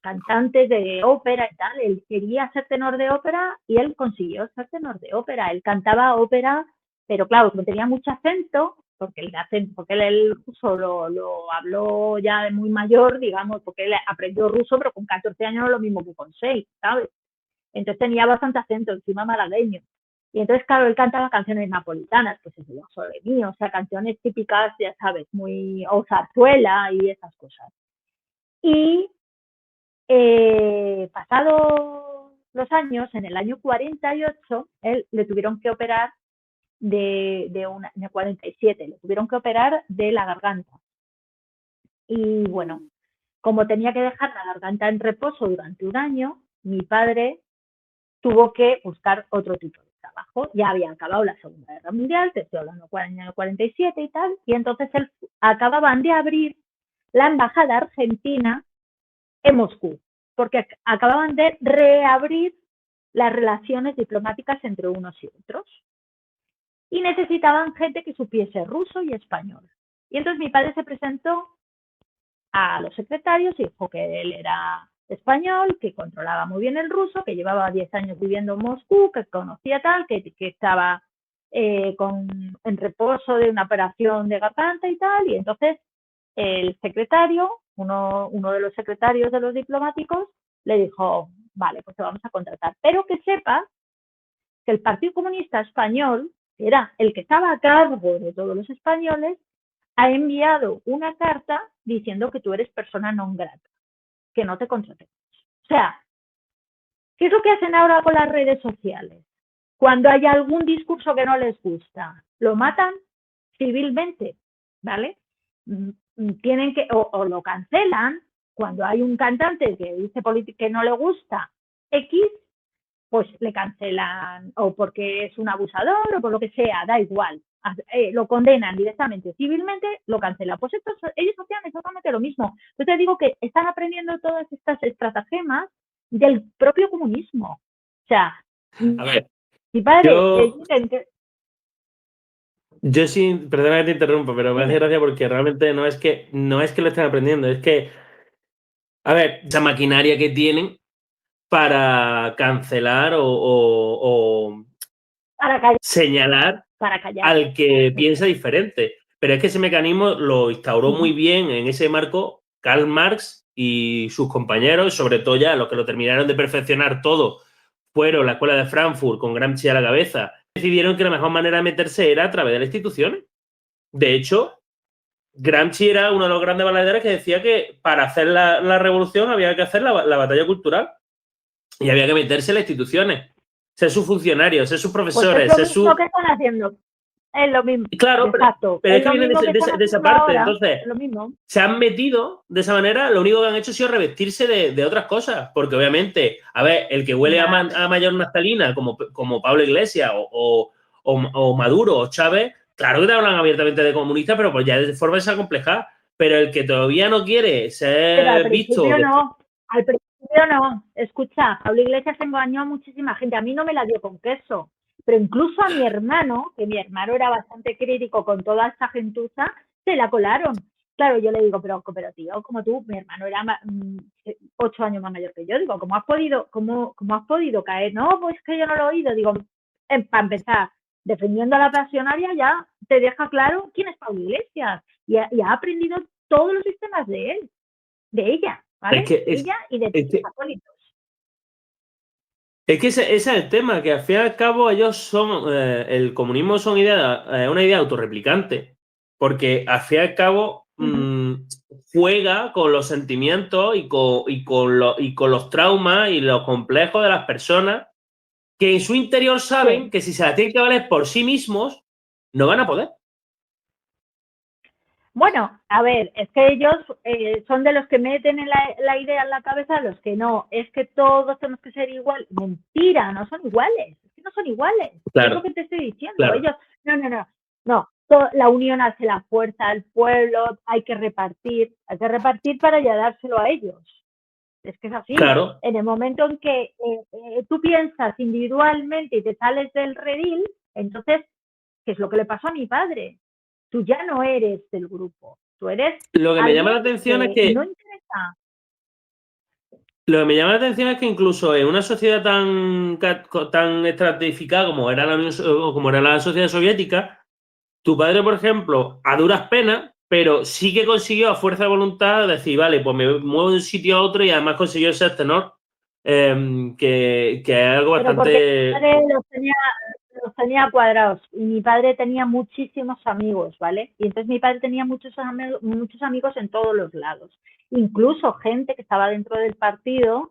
cantantes de ópera y tal. Él quería ser tenor de ópera y él consiguió ser tenor de ópera. Él cantaba ópera, pero claro, como tenía mucho acento, porque él el ruso lo habló ya de muy mayor, digamos, porque él aprendió ruso, pero con 14 años no es lo mismo que con 6, ¿sabes? Entonces tenía bastante acento, encima malagueño. Y entonces, claro, él cantaba canciones napolitanas, pues eso, sobre mí, o sea, canciones típicas, ya sabes, o zarzuela y esas cosas. Y pasados los años, en el año 48, él le tuvieron que operar en el 47, le tuvieron que operar de la garganta. Y bueno, como tenía que dejar la garganta en reposo durante un año, mi padre tuvo que buscar otro tipo de trabajo. Ya había acabado la Segunda Guerra Mundial, te estoy hablando del año 47 y tal, y entonces acababan de abrir la embajada argentina en Moscú, porque acababan de reabrir las relaciones diplomáticas entre unos y otros. Y necesitaban gente que supiese ruso y español. Y entonces mi padre se presentó a los secretarios y dijo que él era español, que controlaba muy bien el ruso, que llevaba 10 años viviendo en Moscú, que conocía tal, que estaba en reposo de una operación de garganta y tal. Y entonces el secretario, uno de los secretarios de los diplomáticos, le dijo, vale, pues te vamos a contratar. Pero que sepas que el Partido Comunista Español, que era el que estaba a cargo de todos los españoles, ha enviado una carta diciendo que tú eres persona non grata, que no te contratemos. O sea, ¿qué es lo que hacen ahora con las redes sociales? Cuando hay algún discurso que no les gusta, lo matan civilmente, ¿vale? Tienen que, o lo cancelan. Cuando hay un cantante que dice que no le gusta X, pues le cancelan, o porque es un abusador, o por lo que sea, da igual. Lo condenan directamente civilmente, lo cancelan. Pues ellos hacían exactamente lo mismo. Entonces digo que están aprendiendo todas estas estratagemas del propio comunismo. O sea, a ver, mi padre... Yo sí, perdona que te interrumpa, pero me hace gracia porque realmente no es que lo estén aprendiendo, es que, a ver, esa maquinaria que tienen para cancelar o para señalar al que piensa diferente. Pero es que ese mecanismo lo instauró muy bien en ese marco Karl Marx y sus compañeros, sobre todo ya los que lo terminaron de perfeccionar todo, fueron la Escuela de Frankfurt con Gramsci a la cabeza, decidieron que la mejor manera de meterse era a través de las instituciones. De hecho, Gramsci era uno de los grandes baladores que decía que para hacer la revolución había que hacer la batalla cultural y había que meterse en las instituciones, ser sus funcionarios, ser sus profesores, pues es ser lo mismo que están haciendo. Es lo mismo. Claro, exacto. pero es que viene de esa parte. Ahora, entonces, lo mismo. Se han metido de esa manera, lo único que han hecho ha sido revestirse de otras cosas. Porque obviamente, a ver, el que huele a mayor naftalina, como Pablo Iglesias o Maduro o Chávez, claro que te hablan abiertamente de comunistas, pero pues ya de forma esa compleja. Pero el que todavía no quiere ser visto. Al principio no. Escucha, Pablo Iglesias engañó a muchísima gente. A mí no me la dio con queso. Pero incluso a mi hermano, que mi hermano era bastante crítico con toda esta gentuza, se la colaron. Claro, yo le digo, pero tío, como tú, mi hermano era 8 años más mayor que yo. Digo, ¿cómo has podido caer? No, pues que yo no lo he oído. Digo, para empezar, defendiendo a la pasionaria ya te deja claro quién es Pablo Iglesias. Y ha aprendido todos los sistemas de él, de ella, ¿vale? De ella y de sus acólitos. Es que ese es el tema, que al fin y al cabo ellos son, el comunismo son una idea autorreplicante, porque al fin y al cabo juega con los sentimientos y con los traumas y los complejos de las personas que en su interior saben que si se la tienen que valer por sí mismos, no van a poder. Bueno, a ver, es que ellos son de los que meten la idea en la cabeza, los que no. Es que todos tenemos que ser iguales. Mentira, no son iguales. Es que no son iguales. Claro, es lo que te estoy diciendo. Claro. Ellos, no. La unión hace la fuerza al pueblo, hay que repartir para ya dárselo a ellos. Es que es así. Claro. En el momento en que tú piensas individualmente y te sales del redil, entonces, ¿qué es lo que le pasó a mi padre? Tú ya no eres del grupo, tú eres... Lo que me llama la atención es que... No interesa. Lo que me llama la atención es que incluso en una sociedad tan estratificada como era la sociedad soviética, tu padre, por ejemplo, a duras penas, pero sí que consiguió a fuerza de voluntad decir, vale, pues me muevo de un sitio a otro y además consiguió ser tenor, que es algo bastante... Los tenía cuadrados y mi padre tenía muchísimos amigos, ¿vale? Y entonces mi padre tenía muchos amigos en todos los lados. Incluso gente que estaba dentro del partido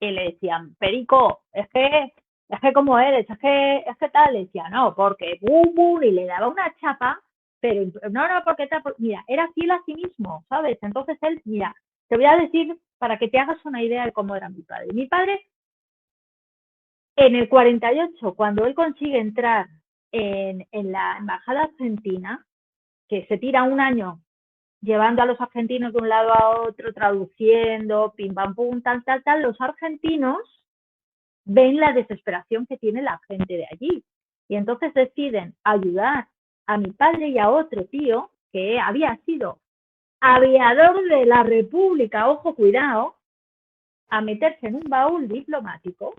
que le decían, Perico, es que como eres, es que tal, le decía, no, porque y le daba una chapa, pero no, porque tal, mira, era fiel a sí mismo, ¿sabes? Entonces él, mira, te voy a decir para que te hagas una idea de cómo era mi padre. Mi padre, en el 48, cuando él consigue entrar en la embajada argentina, que se tira un año llevando a los argentinos de un lado a otro, traduciendo, pim, pam, pum, tal, los argentinos ven la desesperación que tiene la gente de allí. Y entonces deciden ayudar a mi padre y a otro tío, que había sido aviador de la República, ojo, cuidado, a meterse en un baúl diplomático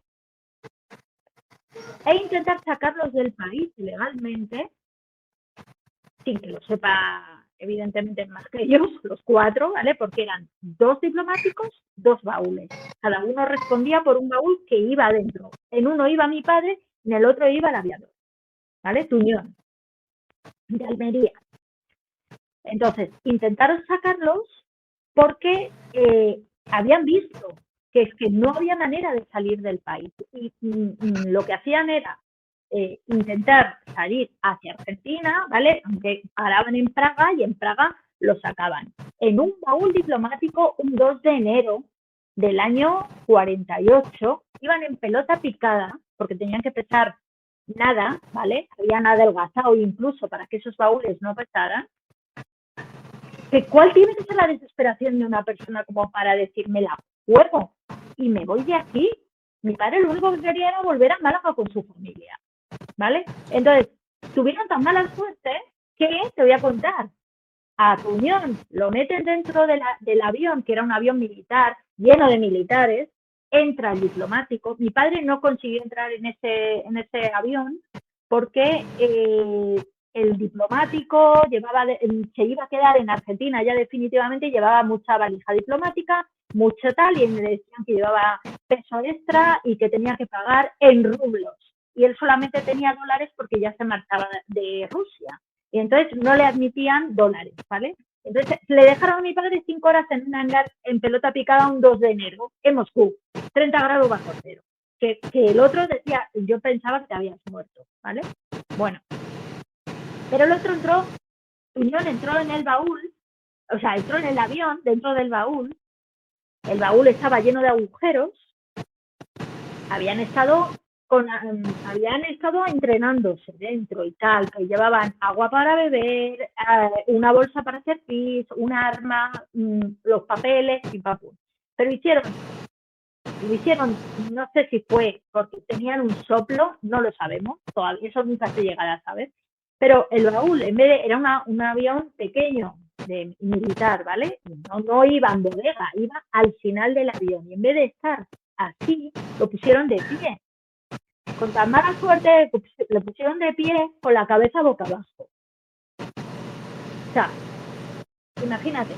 e intentar sacarlos del país ilegalmente, sin que lo sepa, evidentemente, más que ellos, los 4, ¿vale? Porque eran 2 diplomáticos, 2 baúles. Cada uno respondía por un baúl que iba adentro. En uno iba mi padre, en el otro iba el aviador, ¿vale? Tuñón, de Almería. Entonces, intentaron sacarlos porque habían visto que es que no había manera de salir del país. Y lo que hacían era intentar salir hacia Argentina, ¿vale? Aunque paraban en Praga y en Praga lo sacaban. En un baúl diplomático, un 2 de enero del año 48, iban en pelota picada, porque tenían que pesar nada, ¿vale? Habían adelgazado incluso para que esos baúles no pesaran. ¿Cuál tiene que ser la desesperación de una persona como para decirme la juego y me voy de aquí? Mi padre lo único que quería era volver a Málaga con su familia, ¿vale? Entonces, tuvieron tan mala suerte que, te voy a contar, a Tuñón lo meten dentro del avión, que era un avión militar, lleno de militares, entra el diplomático. Mi padre no consiguió entrar en ese avión porque el diplomático se iba a quedar en Argentina ya definitivamente, llevaba mucha valija diplomática, mucho tal, y le decían que llevaba peso extra y que tenía que pagar en rublos. Y él solamente tenía dólares porque ya se marchaba de Rusia. Y entonces no le admitían dólares, ¿vale? Entonces le dejaron a mi padre 5 horas en un hangar en pelota picada un 2 de enero en Moscú, 30 grados bajo cero. Que el otro decía, yo pensaba que te habías muerto, ¿vale? Bueno, pero el otro Tuñón entró en el baúl, o sea, entró en el avión, dentro del baúl, el baúl estaba lleno de agujeros, habían estado entrenándose dentro y tal, que llevaban agua para beber, una bolsa para hacer pis, un arma, los papeles y papú. Pero lo hicieron, no sé si fue porque tenían un soplo, no lo sabemos, todavía eso nunca se llegará a saber, pero el baúl era un avión pequeño de militar, ¿vale? No iba en bodega, iba al final del avión, y en vez de estar así, lo pusieron de pie. Con tan mala suerte, lo pusieron de pie con la cabeza boca abajo. O sea, imagínate.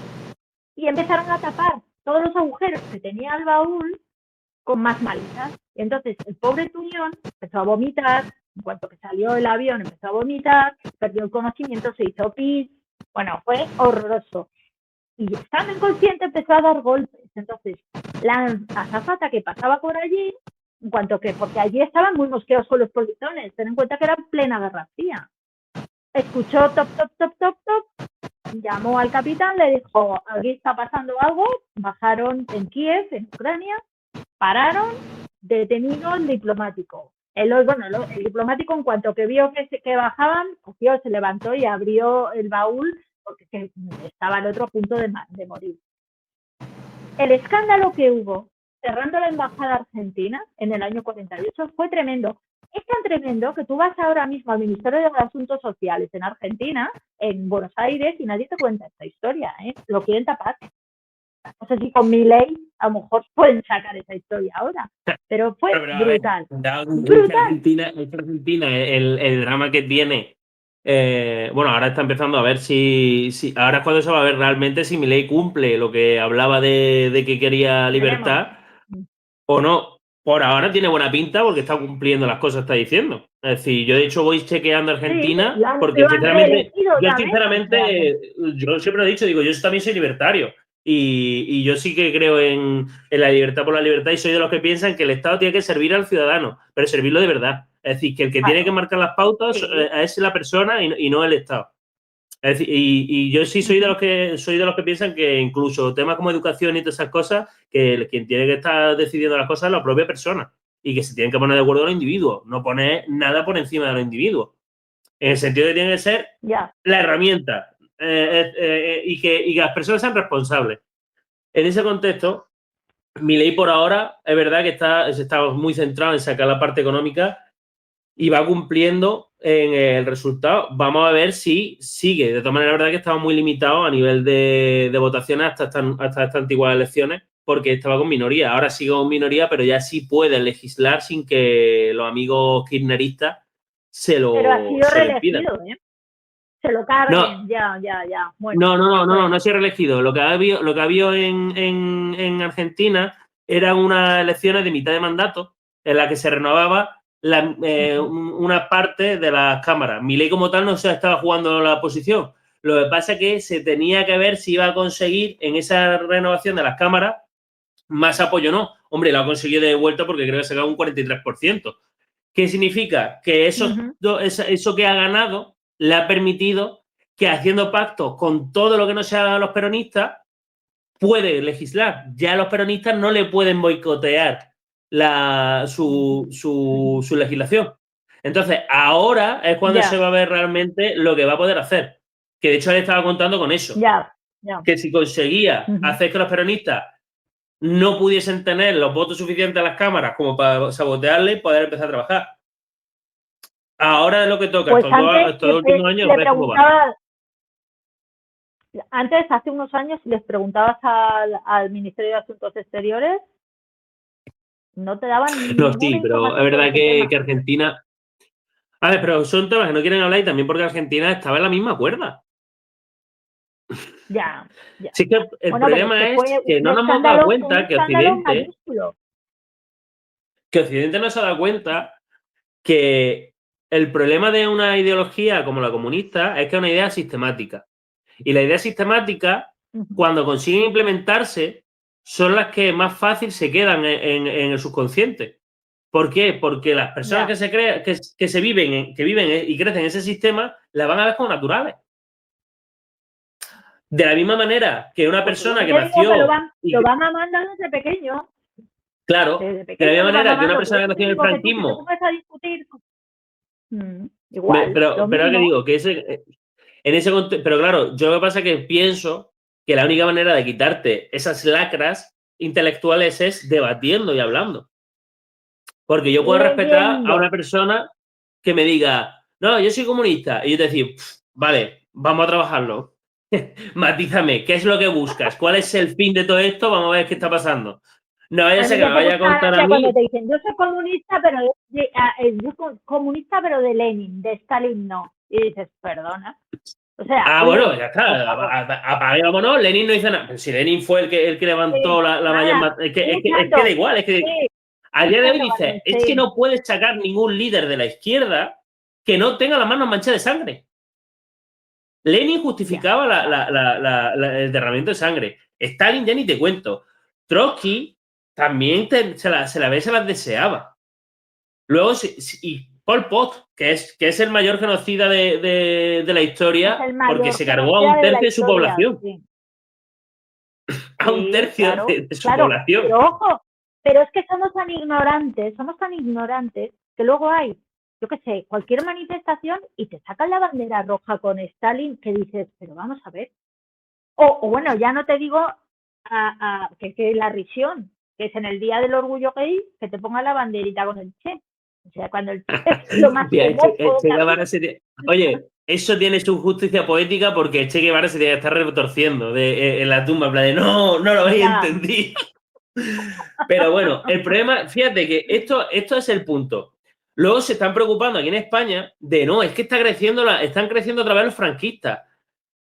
Y empezaron a tapar todos los agujeros que tenía el baúl con más malizas. Y entonces el pobre Tuñón empezó a vomitar, en cuanto que salió el avión empezó a vomitar, perdió el conocimiento, se hizo pis. Bueno, fue horroroso. Y estando inconsciente empezó a dar golpes. Entonces, la azafata que pasaba por allí, en cuanto que, porque allí estaban muy mosqueados con los polizones, ten en cuenta que era plena Guerra Fría. Escuchó top, top, top, top, top, llamó al capitán, le dijo, aquí está pasando algo, bajaron en Kiev, en Ucrania, pararon, detenido el diplomático. El diplomático, en cuanto que vio que bajaban, cogió, se levantó y abrió el baúl porque estaba el otro a punto de morir. El escándalo que hubo cerrando la embajada argentina en el año 48 fue tremendo. Es tan tremendo que tú vas ahora mismo al Ministerio de Asuntos Sociales en Argentina, en Buenos Aires, y nadie te cuenta esta historia, ¿eh? Lo quieren tapar. No sé si con Milei a lo mejor pueden sacar esa historia ahora, pero fue brutal. Argentina, el drama que tiene, bueno, ahora está empezando a ver si ahora es cuando se va a ver realmente si Milei cumple lo que hablaba de que quería libertad o no. Por ahora tiene buena pinta porque está cumpliendo las cosas que está diciendo. Es decir, yo de hecho voy chequeando Argentina porque sinceramente, yo siempre he dicho, digo, yo también soy libertario. Y yo sí que creo en la libertad por la libertad y soy de los que piensan que el Estado tiene que servir al ciudadano, pero servirlo de verdad. Es decir, que el que tiene que marcar las pautas es la persona y no el Estado. Es decir, y yo sí soy de los que piensan que incluso temas como educación y todas esas cosas, que quien tiene que estar decidiendo las cosas es la propia persona y que se tienen que poner de acuerdo los individuos, no poner nada por encima de los individuos. En el sentido de que tiene que ser la herramienta. Y que las personas sean responsables. En ese contexto, Milei por ahora es verdad que está muy centrado en sacar la parte económica y va cumpliendo en el resultado. Vamos a ver si sigue. De todas maneras, la verdad que estaba muy limitado a nivel de votaciones hasta estas antiguas elecciones porque estaba con minoría. Ahora sigue con minoría, pero ya sí puede legislar sin que los amigos kirchneristas se lo reelegido, ¿eh? Se lo carguen, ya. Bueno, no ha sido reelegido. Lo que ha habido en Argentina eran unas elecciones de mitad de mandato en las que se renovaba una parte de las cámaras. Milei como tal no se estaba jugando la posición. Lo que pasa es que se tenía que ver si iba a conseguir en esa renovación de las cámaras más apoyo o no. Hombre, lo ha conseguido de vuelta porque creo que se ha sacado un 43%. ¿Qué significa? Que eso que ha ganado le ha permitido que haciendo pactos con todo lo que no sea los peronistas puede legislar. Ya los peronistas no le pueden boicotear su legislación. Entonces, ahora es cuando se va a ver realmente lo que va a poder hacer. Que de hecho él estaba contando con eso. Que si conseguía hacer que los peronistas no pudiesen tener los votos suficientes a las cámaras como para sabotearle y poder empezar a trabajar. Ahora es lo que toca. Pues estos últimos años. Antes, hace unos años, si les preguntabas al Ministerio de Asuntos Exteriores, no te daban No, sí, pero es verdad que Argentina A ver, pero son temas que no quieren hablar y también porque Argentina estaba en la misma cuerda. Ya. Sí, que el problema es que no nos hemos dado cuenta que Occidente no se ha dado cuenta que el problema de una ideología como la comunista es que es una idea sistemática. Y la idea sistemática, cuando consiguen implementarse, son las que más fácil se quedan en el subconsciente. ¿Por qué? Porque las personas que viven y crecen en ese sistema las van a ver como naturales. De la misma manera que una persona que nació... Lo van amando desde pequeño. Claro, de la misma manera que una persona que nació en el franquismo... Igual, pero que digo, que en ese contexto... Pero claro, yo lo que pasa es que pienso que la única manera de quitarte esas lacras intelectuales es debatiendo y hablando. Porque yo puedo respetar a una persona que me diga, no, yo soy comunista. Y yo te decir, vale, vamos a trabajarlo. Matízame, ¿qué es lo que buscas? ¿Cuál es el fin de todo esto? Vamos a ver qué está pasando. No vaya a ser que me vaya a contar a mí. Cuando te dicen, yo soy comunista, pero de Lenin, de Stalin no. Y dices, perdona. O sea, bueno, ya está. Apague, vámonos. Lenin no hizo nada. Si Lenin fue el que levantó la mayor... Es que da igual. Es que a día de hoy dice, es que no puedes sacar ningún líder de la izquierda que no tenga las manos manchadas de sangre. Lenin justificaba el derramamiento de sangre. Stalin ya ni te cuento. Trotsky también se las deseaba. Luego, y Pol Pot, que es el mayor genocida de la historia, porque se cargó a un tercio de su población. Sí. A un tercio de su población. Pero ojo, pero es que somos tan ignorantes que luego hay, yo qué sé, cualquier manifestación y te sacan la bandera roja con Stalin que dices, pero vamos a ver. O bueno, ya no te digo que la risión, que es en el Día del Orgullo Gay, que te ponga la banderita con el Che. O sea, cuando el Che es lo más Oye, eso tiene su justicia poética porque Che Guevara se tiene que estar retorciendo en la tumba, en plan de no lo habéis entendido. Pero bueno, el problema, fíjate que esto es el punto. Luego se están preocupando aquí en España de no, es que están creciendo otra vez los franquistas.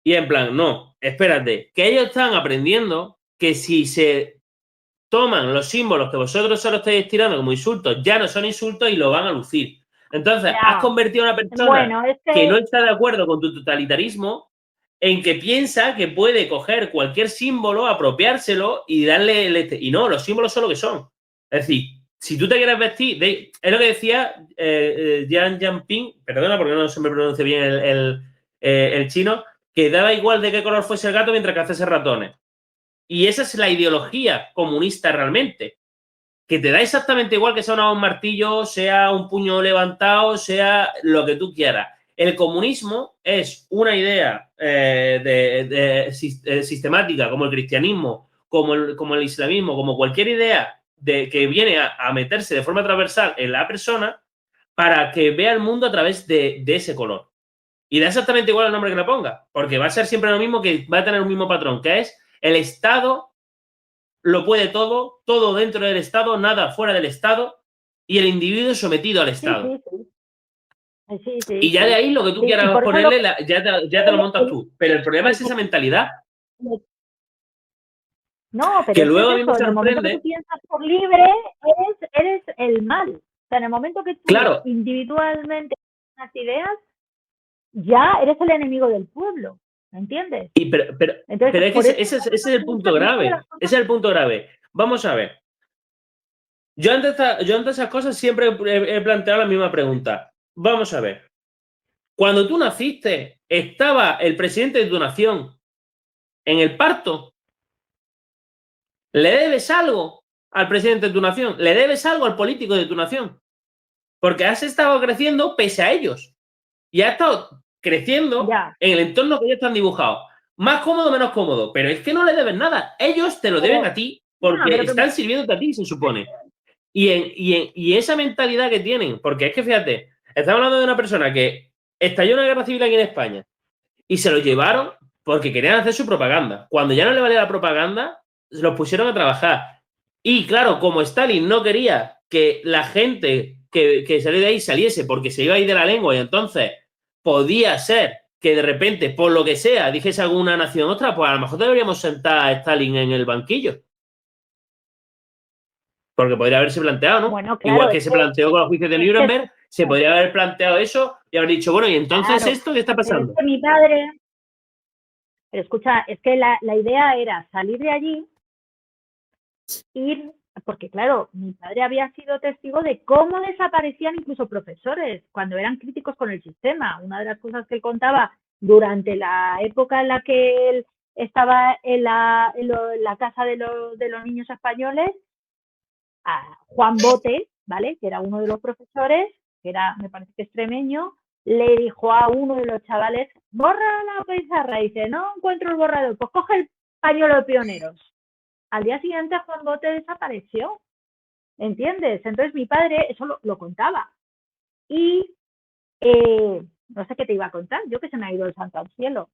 Y en plan, no, espérate, que ellos están aprendiendo que si se toman los símbolos que vosotros solo estáis tirando como insultos, ya no son insultos y lo van a lucir. Entonces, has convertido a una persona que no está de acuerdo con tu totalitarismo en que piensa que puede coger cualquier símbolo, apropiárselo y darle... Y no, los símbolos son lo que son. Es decir, si tú te quieres vestir... es lo que decía Jiang Yanping, perdona porque no se me pronuncia bien el chino, que daba igual de qué color fuese el gato mientras que haces ratones. Y esa es la ideología comunista realmente. Que te da exactamente igual que sea un martillo, sea un puño levantado, sea lo que tú quieras. El comunismo es una idea sistemática, como el cristianismo, como el islamismo, como cualquier idea que viene a meterse de forma transversal en la persona para que vea el mundo a través de ese color. Y da exactamente igual el nombre que le ponga, porque va a ser siempre lo mismo, que va a tener un mismo patrón, que es el Estado lo puede todo dentro del Estado, nada fuera del Estado, y el individuo sometido al Estado. Y ya de ahí lo que tú quieras ponerle, ya te lo montas tú. Pero el problema es esa mentalidad. No, pero que luego a mí me sorprende. En el momento que tú piensas por libre, eres el mal. O sea, en el momento que tú individualmente tienes unas ideas, ya eres el enemigo del pueblo. ¿Me entiendes? Pero es que ese es el punto grave. Ese es el punto grave. Vamos a ver. Yo ante esas cosas siempre he planteado la misma pregunta. Vamos a ver. Cuando tú naciste, ¿estaba el presidente de tu nación en el parto? ¿Le debes algo al presidente de tu nación? ¿Le debes algo al político de tu nación? Porque has estado creciendo pese a ellos. Y has estado creciendo en el entorno que ellos te han dibujado. Más cómodo, menos cómodo. Pero es que no le debes nada. Ellos te lo deben a ti porque están sirviéndote a ti, se supone. Y esa mentalidad que tienen, porque es que fíjate, estamos hablando de una persona que estalló una guerra civil aquí en España y se lo llevaron porque querían hacer su propaganda. Cuando ya no le valía la propaganda, los pusieron a trabajar. Y claro, como Stalin no quería que la gente que salir de ahí saliese porque se iba a ir de la lengua y entonces podía ser que de repente, por lo que sea, dijese alguna nación otra, pues a lo mejor deberíamos sentar a Stalin en el banquillo. Porque podría haberse planteado, ¿no? Bueno, claro, igual que se planteó con los juicios de Nuremberg, se podría haber planteado eso y haber dicho, bueno, ¿y entonces claro, esto qué está pasando? pero es que mi padre... Pero escucha, es que la idea era salir de allí, ir, porque claro, mi padre había sido testigo de cómo desaparecían incluso profesores cuando eran críticos con el sistema. Una de las cosas que él contaba durante la época en la que él estaba en la casa de los niños españoles, a Juan Bote, ¿vale? Que era uno de los profesores, que era, me parece que extremeño, le dijo a uno de los chavales, borra la pizarra, y dice, no encuentro el borrador, pues coge el pañuelo de pioneros. Al día siguiente Juan Bote desapareció, ¿entiendes? Entonces mi padre eso lo contaba. Y no sé qué te iba a contar, yo que se me ha ido el santo al cielo.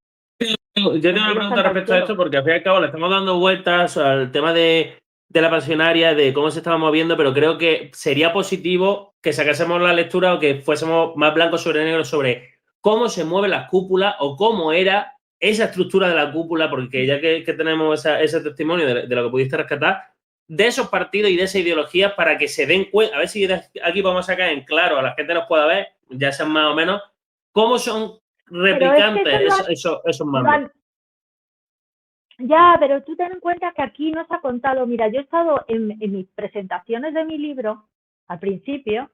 Yo tengo una pregunta respecto a esto porque al fin y al cabo le estamos dando vueltas al tema de la pasionaria, de cómo se estaba moviendo, pero creo que sería positivo que sacásemos la lectura o que fuésemos más blancos sobre negro sobre cómo se mueven las cúpulas o cómo era esa estructura de la cúpula, porque ya que tenemos ese testimonio de lo que pudiste rescatar, de esos partidos y de esa ideología para que se den cuenta, a ver si aquí vamos a sacar en claro, a la gente nos pueda ver, ya sean más o menos, cómo son replicantes esos mandos. Ya, pero tú ten en cuenta que aquí nos ha contado, mira, yo he estado en mis presentaciones de mi libro, al principio,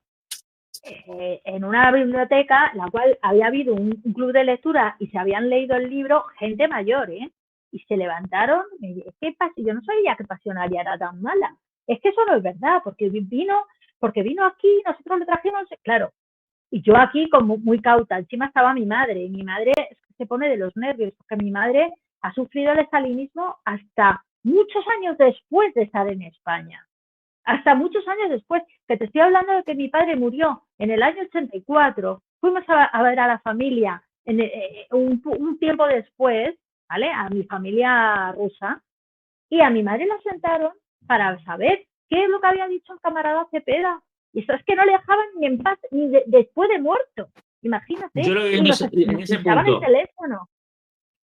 en una biblioteca, la cual había habido un club de lectura y se habían leído el libro gente mayor, y se levantaron, yo no sabía que Pasionaria era tan mala, es que eso no es verdad, porque vino aquí, nosotros le trajimos, claro, y yo aquí como muy cauta, encima estaba mi madre se pone de los nervios, porque mi madre ha sufrido el estalinismo hasta muchos años después de estar en España. Hasta muchos años después, que te estoy hablando de que mi padre murió en el año 84, fuimos a ver a la familia un tiempo después, ¿vale? A mi familia rusa, y a mi madre la sentaron para saber qué es lo que había dicho el camarada Cepeda. Y eso es que no le dejaban ni en paz, ni después de muerto. Imagínate. Yo lo que en ese punto. El teléfono.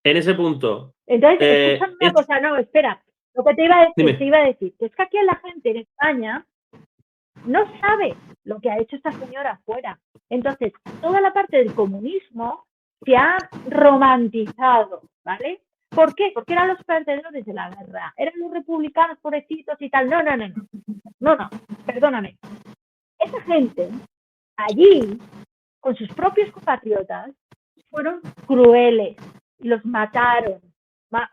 En ese punto. Entonces, escúchame una cosa, no, espera. Lo que te iba a decir, que es que aquí la gente en España no sabe lo que ha hecho esta señora afuera. Entonces, toda la parte del comunismo se ha romantizado, ¿vale? ¿Por qué? Porque eran los perdedores de la guerra, eran los republicanos pobrecitos y tal. No, perdóname. Esa gente, allí, con sus propios compatriotas, fueron crueles y los mataron.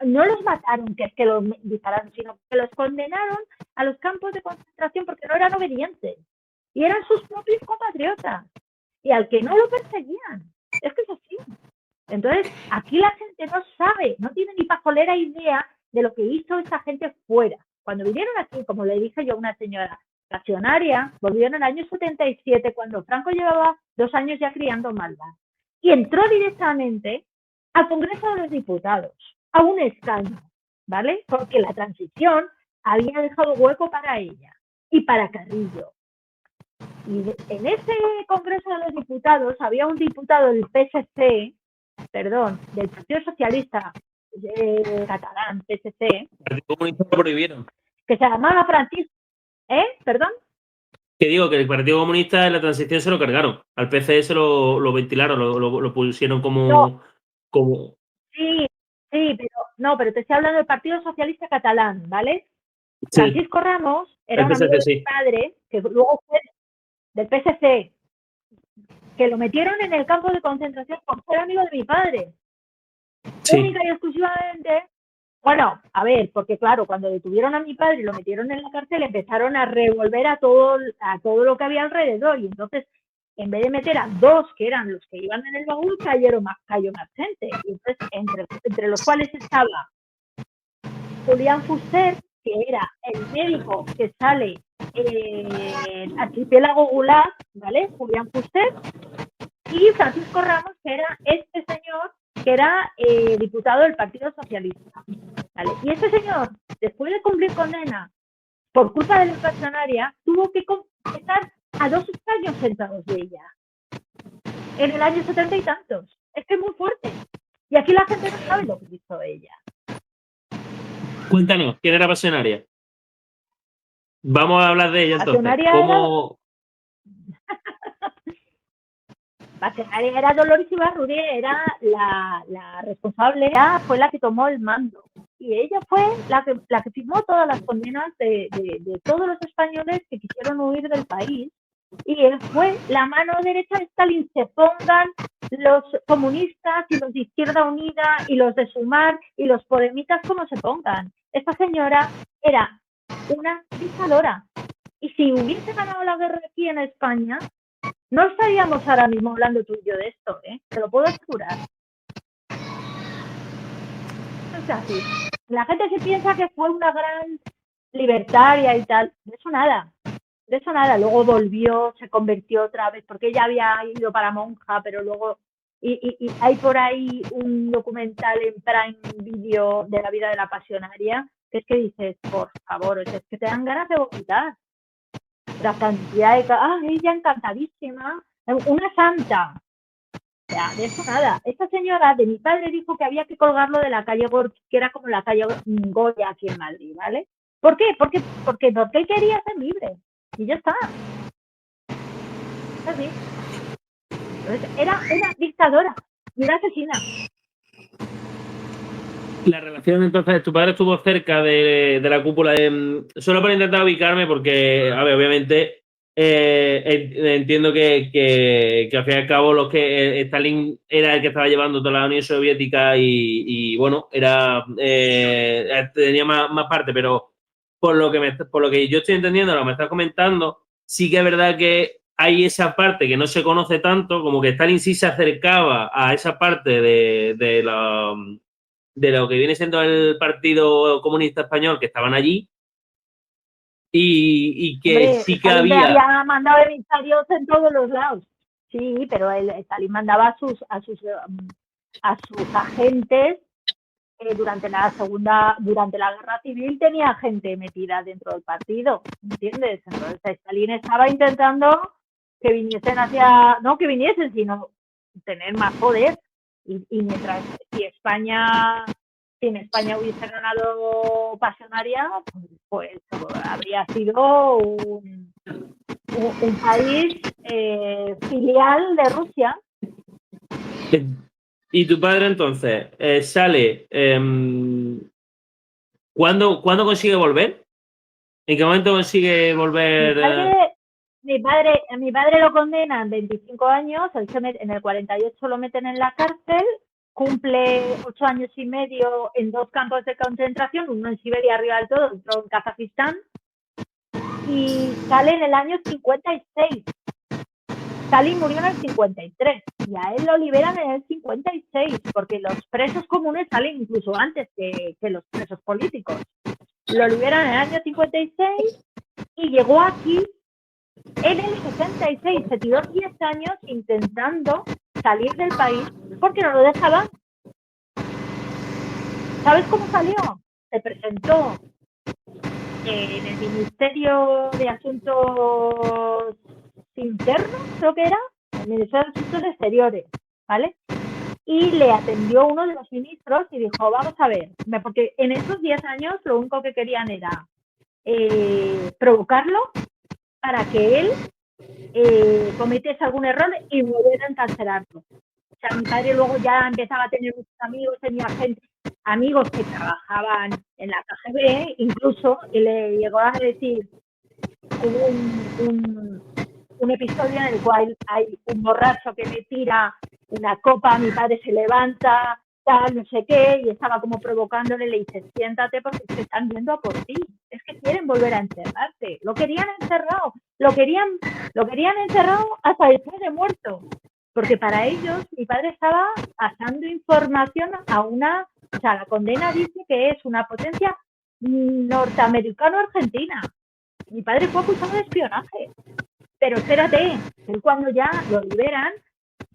No los mataron, que es que los dispararon, sino que los condenaron a los campos de concentración porque no eran obedientes. Y eran sus propios compatriotas. Y al que no lo perseguían. Es que es así. Entonces, aquí la gente no sabe, no tiene ni pajolera idea de lo que hizo esa gente fuera. Cuando vinieron aquí, como le dije yo a una señora pasionaria, volvieron en el año 77, cuando Franco llevaba 2 años ya criando maldad. Y entró directamente al Congreso de los Diputados, a un escaño, ¿vale? Porque la transición había dejado hueco para ella y para Carrillo. Y en ese Congreso de los Diputados había un diputado del PSC, del Partido Socialista Catalán, PSC, el Partido Comunista lo prohibieron. Que se llamaba Francisco. ¿Perdón? Que digo que el Partido Comunista en la transición se lo cargaron. Al PCS lo ventilaron, lo pusieron como... No. como... Sí, pero te estoy hablando del Partido Socialista Catalán, ¿vale? Sí. Francisco Ramos era un amigo de mi padre, que luego fue del PSC, que lo metieron en el campo de concentración por ser amigo de mi padre. Sí. Única y exclusivamente, bueno, a ver, porque claro, cuando detuvieron a mi padre y lo metieron en la cárcel, empezaron a revolver a todo lo que había alrededor, y entonces, en vez de meter a 2 que eran los que iban en el baúl, cayó más gente. Y entonces, entre los cuales estaba Julián Fuster, que era el médico que sale en Archipiélago Gulag, ¿vale? Julián Fuster, y Francisco Ramos, que era este señor que era diputado del Partido Socialista, ¿vale? Y este señor, después de cumplir condena por culpa de la pasionaria, tuvo que confesar a 2 escaños sentados de ella, en el año 70 y tantos. Es que es muy fuerte. Y aquí la gente no sabe lo que hizo ella. Cuéntanos, ¿quién era Pasionaria? Vamos a hablar de ella entonces. Pasionaria ¿Cómo? Pasionaria era Dolores Ibarruri, era la responsable, fue la que tomó el mando. Y ella fue la que firmó todas las condenas de todos los españoles que quisieron huir del país. Y él fue la mano derecha de Stalin. Se pongan los comunistas y los de Izquierda Unida y los de Sumar y los podemitas como se pongan. Esta señora era una dictadora. Y si hubiese ganado la guerra aquí en España, no estaríamos ahora mismo hablando tú y yo de esto, ¿eh? Te lo puedo asegurar. Es así. La gente se piensa que fue una gran libertaria y tal. De eso nada. De eso nada. Luego volvió, se convirtió otra vez, porque ella había ido para monja, pero luego... Y hay por ahí un documental en Prime Video de la vida de la Pasionaria, que es que dices, por favor, es que te dan ganas de vomitar. La cantidad de... ella encantadísima. Una santa. O sea, de eso nada. Esta señora de mi padre dijo que había que colgarlo de la calle Gorki, que era como la calle Goya aquí en Madrid, ¿vale? ¿Por qué? Porque él quería ser libre. Y ya está. Así. Entonces, era una dictadora y una asesina. La relación, entonces, tu padre estuvo cerca de la cúpula. Solo para intentar ubicarme, porque, a ver, obviamente, entiendo que al fin y al cabo los que Stalin era el que estaba llevando toda la Unión Soviética y bueno, tenía más parte, pero por lo que yo estoy entendiendo, lo que me estás comentando, sí que es verdad que hay esa parte que no se conoce tanto, como que Stalin sí se acercaba a esa parte de lo que viene siendo el Partido Comunista Español, que estaban allí, y que Hombre, sí que Stalin había mandado emisarios en todos los lados. Sí, pero Stalin mandaba a sus agentes durante la guerra civil. Tenía gente metida dentro del partido, ¿entiendes? Entonces Stalin estaba intentando que viniesen, sino tener más poder. Y mientras si en España hubiese ganado Pasionaria, pues habría sido un país filial de Rusia. Y tu padre entonces sale. ¿Cuándo consigue volver? ¿En qué momento consigue volver? Mi padre lo condenan 25 años, en el 48 lo meten en la cárcel, cumple 8 años y medio en 2 campos de concentración, uno en Siberia arriba del todo, otro en Kazajistán, y sale en el año 56. Stalin murió en el 53 y a él lo liberan en el 56, porque los presos comunes salen incluso antes que los presos políticos. Lo liberan en el año 56 y llegó aquí en el 66. Se tiró 10 años intentando salir del país porque no lo dejaban. ¿Sabes cómo salió? Se presentó en el Ministerio de Asuntos Internos, creo que era, el Ministerio de Asuntos Exteriores, ¿vale? Y le atendió uno de los ministros y dijo, vamos a ver, porque en esos 10 años lo único que querían era provocarlo para que él cometiese algún error y volviera a encarcelarlo. O sea, mi padre luego ya empezaba a tener muchos amigos, tenía amigos que trabajaban en la KGB, incluso, y le llegó a decir, hubo un episodio en el cual hay un borracho que le tira una copa, mi padre se levanta, tal, no sé qué, y estaba como provocándole, le dice, siéntate porque se están viendo a por ti, es que quieren volver a encerrarte, lo querían encerrado, lo querían encerrado hasta después de muerto, porque para ellos mi padre estaba pasando información a o sea, la condena dice que es una potencia norteamericano-argentina. Mi padre fue acusado de espionaje. Pero espérate, él cuando ya lo liberan,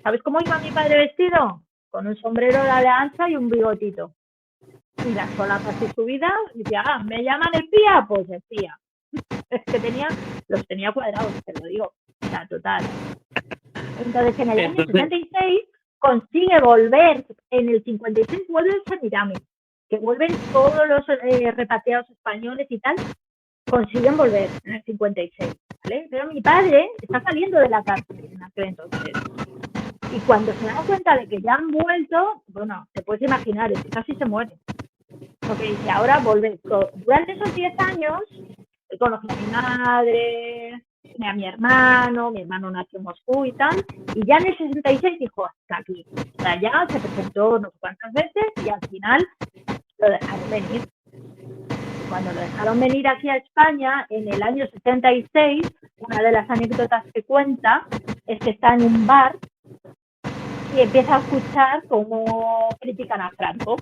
¿sabes cómo iba mi padre vestido? Con un sombrero de ala ancha y un bigotito. Y las solapas así subidas, y decía, ¿me llaman espía? Pues espía. Es que los tenía cuadrados, te lo digo. O sea, total. Entonces, en el año 66 consigue volver, en el 56 vuelve el Semiramis, que vuelven todos los repatriados españoles y tal, consiguen volver en el 56, ¿vale? Pero mi padre está saliendo de la cárcel en aquel entonces. Y cuando se da cuenta de que ya han vuelto, bueno, te puedes imaginar, es que casi se muere. Porque dice, ahora volver. Durante esos 10 años, conocí a mi madre, a mi hermano nació en Moscú y tal, y ya en el 66 dijo, hasta aquí. O sea, ya se presentó no sé cuántas veces y al final lo dejaron venir. Cuando lo dejaron venir aquí a España, en el año 76, una de las anécdotas que cuenta es que está en un bar y empieza a escuchar cómo critican a Franco.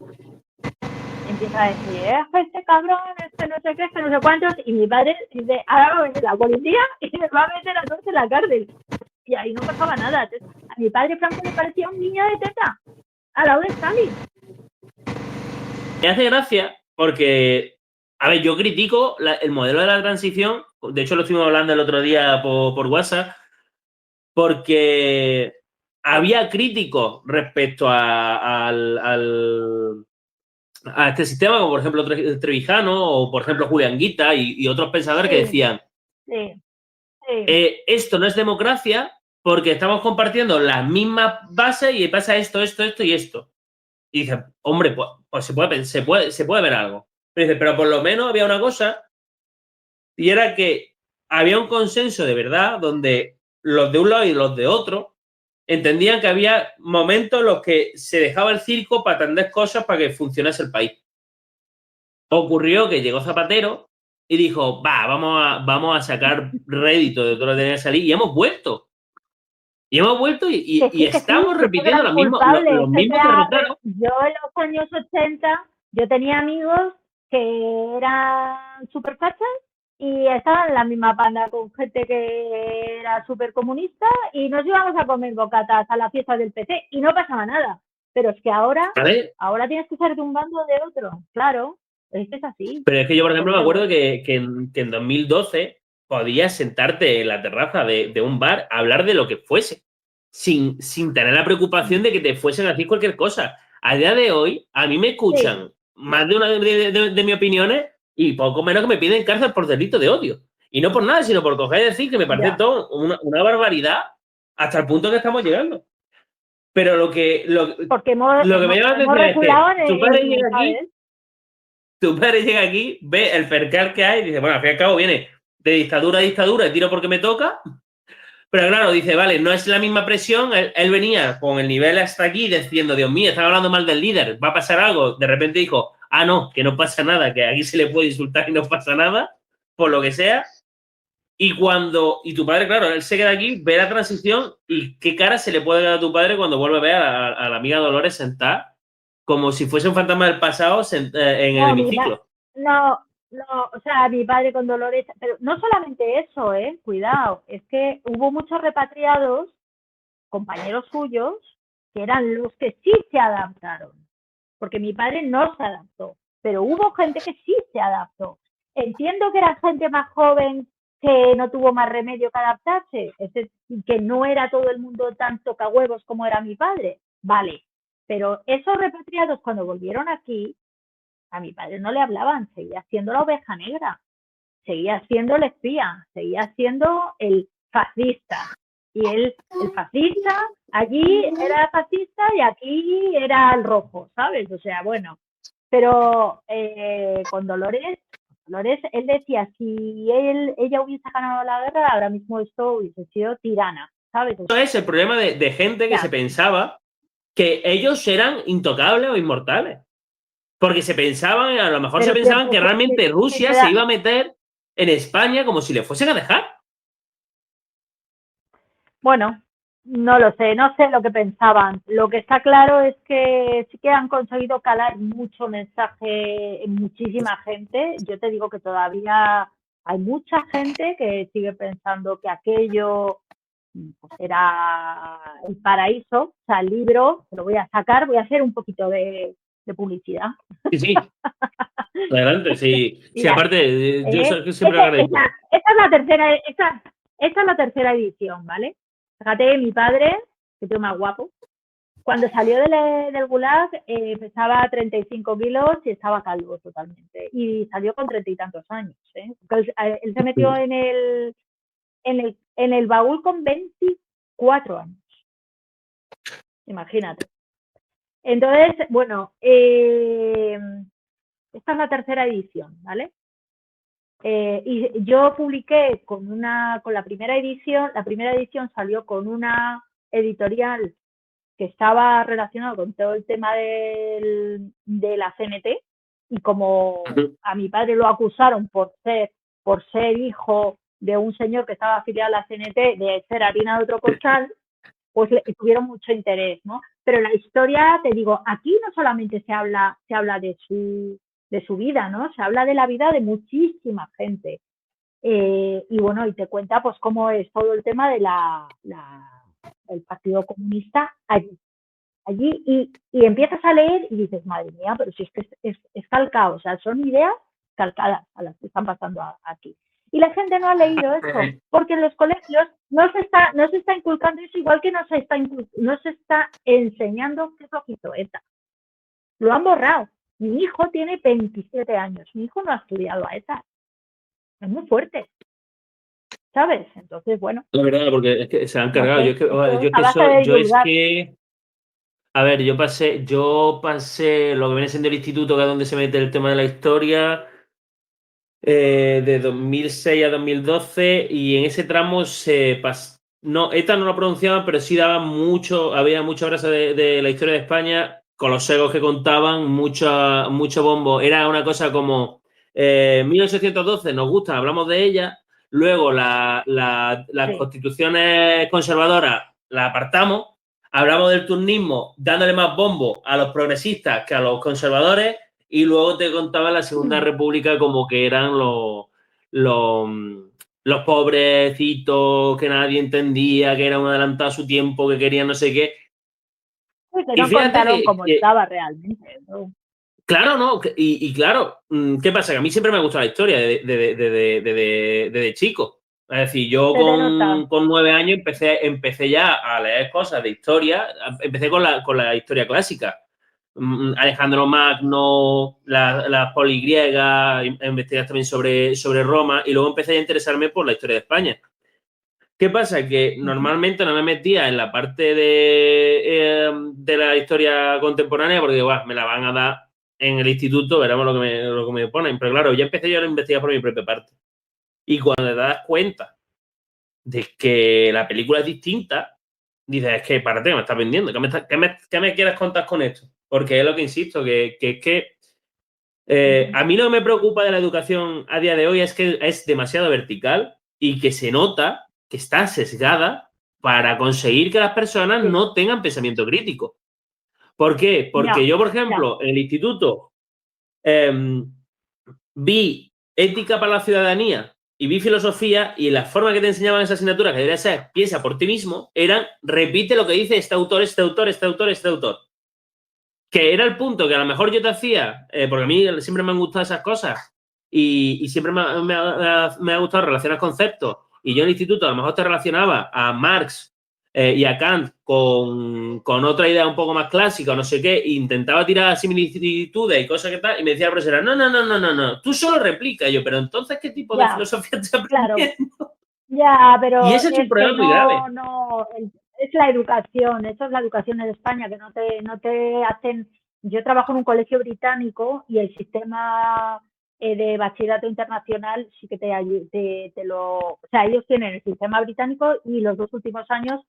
Empieza a decir, este cabrón, este no sé qué, este no sé cuántos, y mi padre dice, ahora va a venir la policía y me va a meter a todos en la cárcel. Y ahí no pasaba nada. Entonces, a mi padre Franco le parecía un niño de teta, al lado de Stalin. Me hace gracia porque, a ver, yo critico el modelo de la transición, de hecho lo estuvimos hablando el otro día por WhatsApp, porque había críticos respecto a este sistema, como por ejemplo Trevijano o por ejemplo Julián Guita y otros pensadores que decían esto no es democracia porque estamos compartiendo las mismas bases y pasa esto y esto. Y dice, hombre, pues se puede ver algo. Pero por lo menos había una cosa y era que había un consenso de verdad donde los de un lado y los de otro entendían que había momentos en los que se dejaba el circo para atender cosas para que funcionase el país. Ocurrió que llegó Zapatero y dijo, vamos a sacar rédito de todo lo que tenía que salir y hemos vuelto. Y estamos repitiendo los mismos derroteros. Yo en los años 80, yo tenía amigos que eran súper fachas y estaban en la misma banda con gente que era súper comunista y nos íbamos a comer bocatas a la fiesta del PC y no pasaba nada. Pero es que ahora tienes que ser de un bando o de otro. Claro, es que es así. Pero es que yo, por ejemplo, me acuerdo que en 2012 podías sentarte en la terraza de un bar a hablar de lo que fuese, sin tener la preocupación de que te fuesen a decir cualquier cosa. A día de hoy, a mí me escuchan más de una de mis opiniones y poco menos que me piden cárcel por delito de odio. Y no por nada, sino por coger y decir que me parece todo una barbaridad hasta el punto que estamos llegando. Pero lo que me llama la atención es que tu padre llega aquí, ve el percal que hay y dice, bueno, al fin y al cabo viene de dictadura a dictadura y tiro porque me toca. Pero claro, dice, vale, no es la misma presión. Él venía con el nivel hasta aquí diciendo, Dios mío, estaba hablando mal del líder, va a pasar algo. De repente dijo, no, que no pasa nada, que aquí se le puede insultar y no pasa nada, por lo que sea. Y tu padre, claro, él se queda aquí, ve la transición y qué cara se le puede dar a tu padre cuando vuelve a ver a la amiga Dolores sentada como si fuese un fantasma del pasado en el hemiciclo. No, o sea, mi padre con Dolores, pero no solamente eso, cuidado, es que hubo muchos repatriados, compañeros suyos, que eran los que sí se adaptaron, porque mi padre no se adaptó, pero hubo gente que sí se adaptó. Entiendo que era gente más joven que no tuvo más remedio que adaptarse, que no era todo el mundo tan tocahuevos como era mi padre, vale, pero esos repatriados cuando volvieron aquí, a mi padre no le hablaban, seguía siendo la oveja negra, seguía siendo el espía, seguía siendo el fascista. Y el fascista, allí era fascista y aquí era el rojo, ¿sabes? O sea, bueno. Pero con Dolores, él decía, si ella hubiese ganado la guerra, ahora mismo esto hubiese sido tirana, ¿sabes? Esto es el problema de gente que se pensaba que ellos eran intocables o inmortales. Porque a lo mejor se pensaban que realmente Rusia se iba a meter en España como si le fuesen a dejar. Bueno, no lo sé, no sé lo que pensaban. Lo que está claro es que sí que han conseguido calar mucho mensaje en muchísima gente. Yo te digo que todavía hay mucha gente que sigue pensando que aquello pues, era el paraíso. O sea, el libro, lo voy a sacar, voy a hacer un poquito de publicidad. Sí. Adelante, sí. Sí, aparte, yo siempre agradezco. Esta es la tercera, esta esta es la tercera edición, ¿vale? Fíjate, mi padre, que es más guapo, cuando salió del Gulag pesaba 35 kilos y estaba calvo totalmente. Y salió con 30 y tantos años. Entonces, él se metió en el baúl con 24 años. Imagínate. Entonces, bueno, esta es la tercera edición, ¿vale? Y yo publiqué con la primera edición. La primera edición salió con una editorial que estaba relacionado con todo el tema de la CNT, y como a mi padre lo acusaron por ser hijo de un señor que estaba afiliado a la CNT, de ser harina de otro costal, pues tuvieron mucho interés, ¿no? Pero la historia, te digo, aquí no solamente se habla de su vida, ¿no? Se habla de la vida de muchísima gente. Y bueno, y te cuenta pues cómo es todo el tema de el Partido Comunista allí, y empiezas a leer y dices, madre mía, pero si es que es calcado, o sea, son ideas calcadas a las que están pasando aquí. Y la gente no ha leído eso, porque en los colegios no se está inculcando eso, igual que no se está enseñando qué es lo que hizo ETA. Lo han borrado. Mi hijo tiene 27 años, mi hijo no ha estudiado a ETA. Es muy fuerte, ¿sabes? Entonces, bueno. La verdad, porque es que se han cargado. yo es que a ver, yo pasé lo que viene siendo el instituto, que es donde se mete el tema de la historia, de 2006 a 2012, y en ese tramo no, ETA no lo pronunciaban, pero sí daban había mucha brasa de la historia de España, con los egos que contaban, mucho bombo. Era una cosa como 1812, nos gusta, hablamos de ella, luego las constituciones conservadoras las apartamos, hablamos del turnismo dándole más bombo a los progresistas que a los conservadores, y luego te contaba la Segunda República como que eran los pobrecitos que nadie entendía, que eran un adelantado a su tiempo, que querían no sé qué. Pues que no contaron cómo estaba realmente, ¿no? Claro, ¿no? Y claro, ¿qué pasa? Que a mí siempre me ha gustado la historia desde chico. Es decir, yo con 9 años empecé ya a leer cosas de historia. Empecé con la historia clásica. Alejandro Magno, las poligriegas, investigar también sobre Roma, y luego empecé a interesarme por la historia de España. ¿Qué pasa? Que normalmente no me metía en la parte de la historia contemporánea porque me la van a dar en el instituto, veremos lo que me ponen. Pero claro, ya empecé yo a investigar por mi propia parte. Y cuando te das cuenta de que la película es distinta, dices, es que párate, me estás vendiendo. ¿Qué me quieres contar con esto? Porque es lo que insisto, que es que a mí lo que me preocupa de la educación a día de hoy es que es demasiado vertical y que se nota que está sesgada para conseguir que las personas no tengan pensamiento crítico. ¿Por qué? Porque yo, por ejemplo, en el instituto vi ética para la ciudadanía y vi filosofía, y la forma que te enseñaban esa asignatura, que debería ser piensa por ti mismo, eran repite lo que dice este autor, este autor, este autor, este autor. Que era el punto que a lo mejor yo te hacía, porque a mí siempre me han gustado esas cosas y siempre me ha gustado relacionar conceptos. Y yo en el instituto a lo mejor te relacionaba a Marx y a Kant con otra idea un poco más clásica o no sé qué, e intentaba tirar similitudes y cosas que tal, y me decía la profesora, no, tú solo replica. Y yo, pero entonces, ¿qué tipo de filosofía te aprendiendo? Claro. Ya, pero y ese es un problema muy grave. Es la educación, eso es la educación en España, que no te hacen. Yo trabajo en un colegio británico y el sistema de bachillerato internacional sí que o sea, ellos tienen el sistema británico, y los 2 últimos años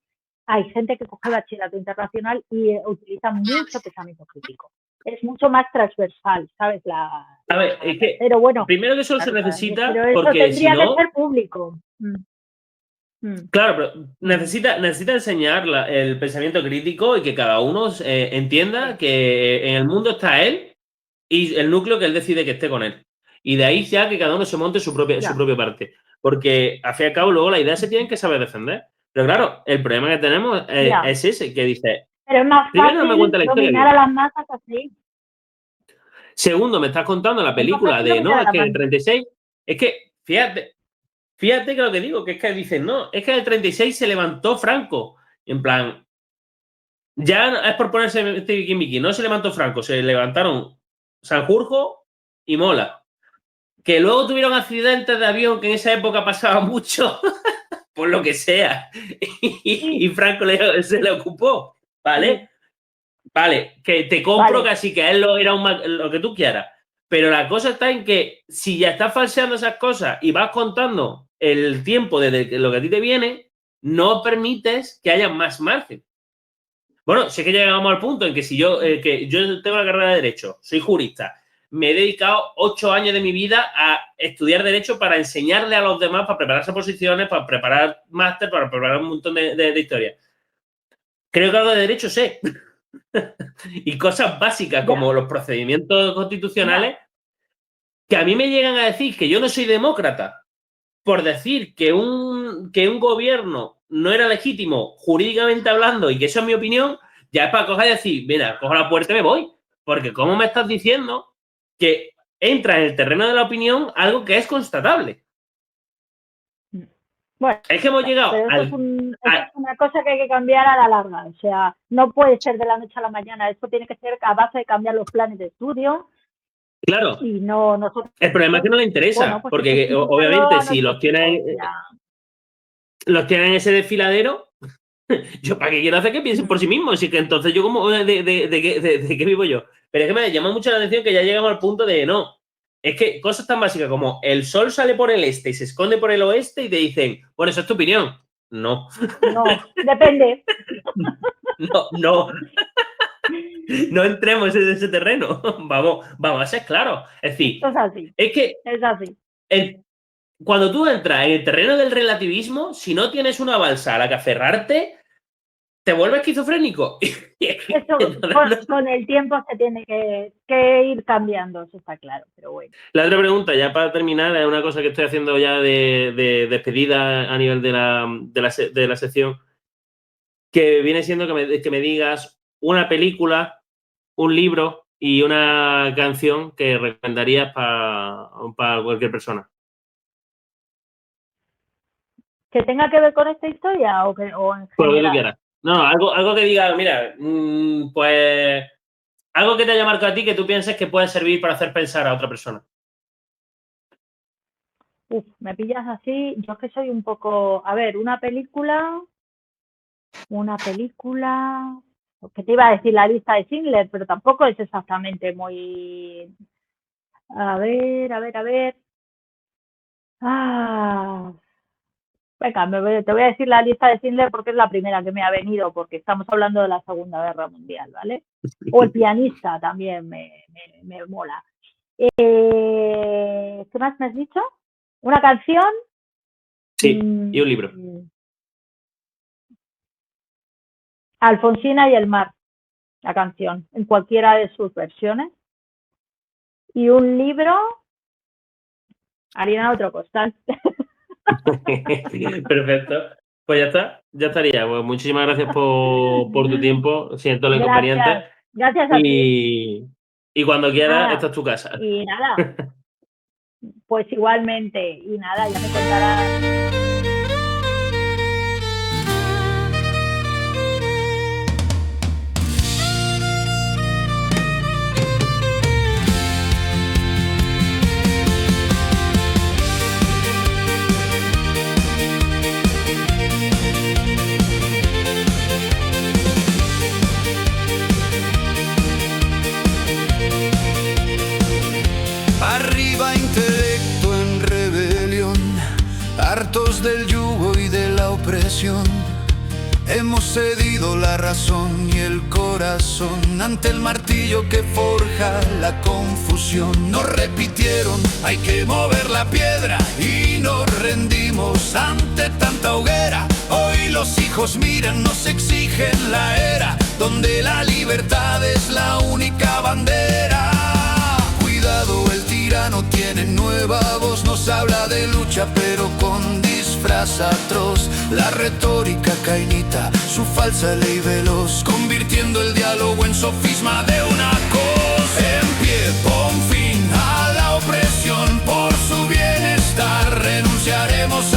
hay gente que coge bachillerato internacional y utiliza mucho pensamiento crítico. Es mucho más transversal, ¿sabes? A ver, es que pero bueno, primero que eso se necesita, pero eso porque tendría si no, que ser público. Claro, pero necesita enseñar el pensamiento crítico y que cada uno entienda que en el mundo está él y el núcleo que él decide que esté con él. Y de ahí ya que cada uno se monte su propia parte. Porque, al fin y al cabo, luego las ideas se tienen que saber defender. Pero claro, el problema que tenemos es ese, que dice... Pero es más fácil no me cuenta la historia, dominar a las masas así. Segundo, me estás contando la película de 36. Es que, fíjate, fíjate que lo que digo, que es que dicen, no, es que en el 36 se levantó Franco. En plan, ya es por ponerse este Miki, no se levantó Franco, se levantaron Sanjurjo y Mola. Que luego tuvieron accidentes de avión, que en esa época pasaba mucho, por lo que sea. Y Franco se le ocupó, ¿vale? Vale, que te compro casi que él era lo que tú quieras. Pero la cosa está en que si ya estás falseando esas cosas y vas contando el tiempo desde lo que a ti te viene, no permites que haya más margen. Bueno, sé que llegamos al punto en que si yo tengo la carrera de Derecho, soy jurista, me he dedicado 8 años de mi vida a estudiar Derecho para enseñarle a los demás, para prepararse posiciones, para preparar máster, para preparar un montón de historias. Creo que algo de Derecho sé. Y cosas básicas como los procedimientos constitucionales, que a mí me llegan a decir que yo no soy demócrata por decir que un gobierno no era legítimo jurídicamente hablando y que eso es mi opinión, ya es para coger y decir, mira, cojo la puerta y me voy. Porque ¿cómo me estás diciendo que entra en el terreno de la opinión algo que es constatable? Bueno, es que hemos llegado es una cosa que hay que cambiar a la larga. O sea, no puede ser de la noche a la mañana. Esto tiene que ser a base de cambiar los planes de estudio. Claro. Y no nosotros. El problema es que no le interesa, bueno, pues porque obviamente si los tienen en ese desfiladero, yo para qué quiero hacer que piensen por sí mismos. Así que entonces yo como de qué vivo yo. Pero es que me llama mucho la atención que ya llegamos al punto de no. Es que cosas tan básicas como el sol sale por el este y se esconde por el oeste y te dicen, bueno, eso es tu opinión. No. No, depende. No. No entremos en ese terreno. Vamos a ser claros. Es decir, es así. Cuando tú entras en el terreno del relativismo, si no tienes una balsa a la que aferrarte, te vuelves esquizofrénico. Eso, con el tiempo se tiene que ir cambiando, eso está claro, pero bueno. La otra pregunta, ya para terminar, es una cosa que estoy haciendo ya de despedida a nivel de la sección, que viene siendo que me digas una película, un libro y una canción que recomendarías para cualquier persona. ¿Que tenga que ver con esta historia o en general? Por lo que tú quieras. No, algo que diga, mira, pues algo que te haya marcado a ti que tú pienses que puede servir para hacer pensar a otra persona. Me pillas así. Yo es que soy un poco... A ver, una película... Que te iba a decir la lista de Schindler, pero tampoco es exactamente muy... A ver... Venga, te voy a decir la lista de Schindler porque es la primera que me ha venido, porque estamos hablando de la Segunda Guerra Mundial, ¿vale? O El pianista también me mola. ¿Qué más me has dicho? ¿Una canción? Sí, y un libro. Alfonsina y el mar, la canción, en cualquiera de sus versiones. Y un libro, Harina de otro costal. Perfecto. Pues ya estaría. Pues muchísimas gracias por tu tiempo. Siento el inconveniente. Gracias a ti. Y cuando quieras, esta es tu casa. Y nada, pues igualmente. Y nada, ya me contarás. Arriba intelecto en rebelión, hartos del yugo y de la opresión. Hemos cedido la razón y el corazón ante el martillo que forja la confusión. Nos repitieron, hay que mover la piedra, y nos rendimos ante tanta hoguera. Hoy los hijos miran, nos exigen la era donde la libertad es la única bandera. Cuidado, el tirano tiene nueva voz, nos habla de lucha pero con disfraz atroz. La retórica cainita, su falsa ley veloz, convirtiendo el diálogo en sofisma de una cosa. En pie, pon fin a la opresión, por su bienestar renunciaremos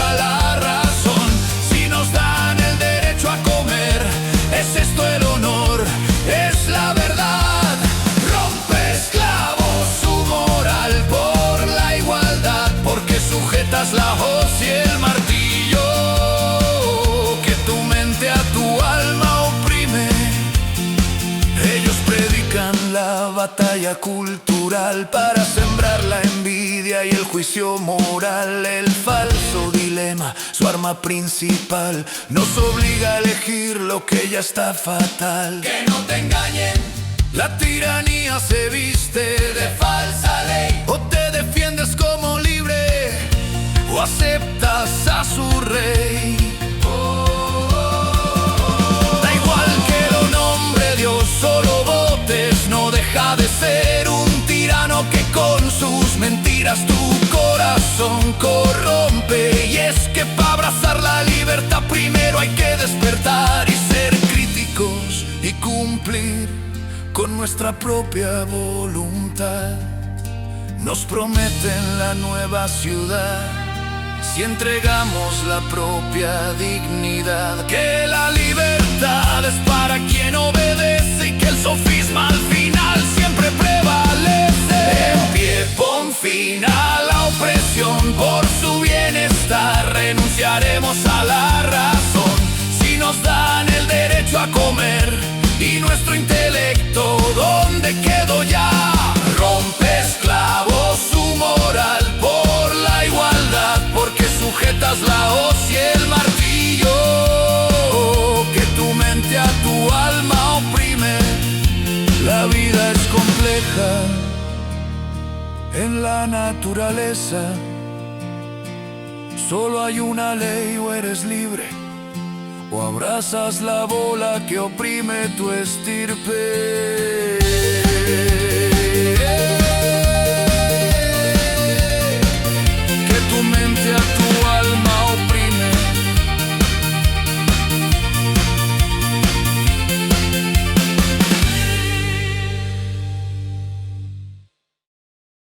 batalla cultural para sembrar la envidia y el juicio moral. El falso dilema, su arma principal, nos obliga a elegir lo que ya está fatal. Que no te engañen, la tiranía se viste de falsa ley. O te defiendes como libre o aceptas a su rey. Da igual que lo nombre Dios, solo votes, no deja de ser un tirano que con sus mentiras tu corazón corrompe. Y es que para abrazar la libertad primero hay que despertar y ser críticos y cumplir con nuestra propia voluntad. Nos prometen la nueva ciudad si entregamos la propia dignidad. Que la libertad es para quien obedece y que el sofisma al final siempre prevalece. En pie, pon fin a la opresión, por su bienestar renunciaremos a la razón. Si nos dan el derecho a comer y nuestro intelecto, ¿dónde quedó ya? Rompe, esclavo, su moral por la igualdad, porque sujetas la hoz y el martillo que tu mente a tu alma oprime. La vida es compleja en la naturaleza, solo hay una ley: o eres libre o abrazas la bola que oprime tu estirpe.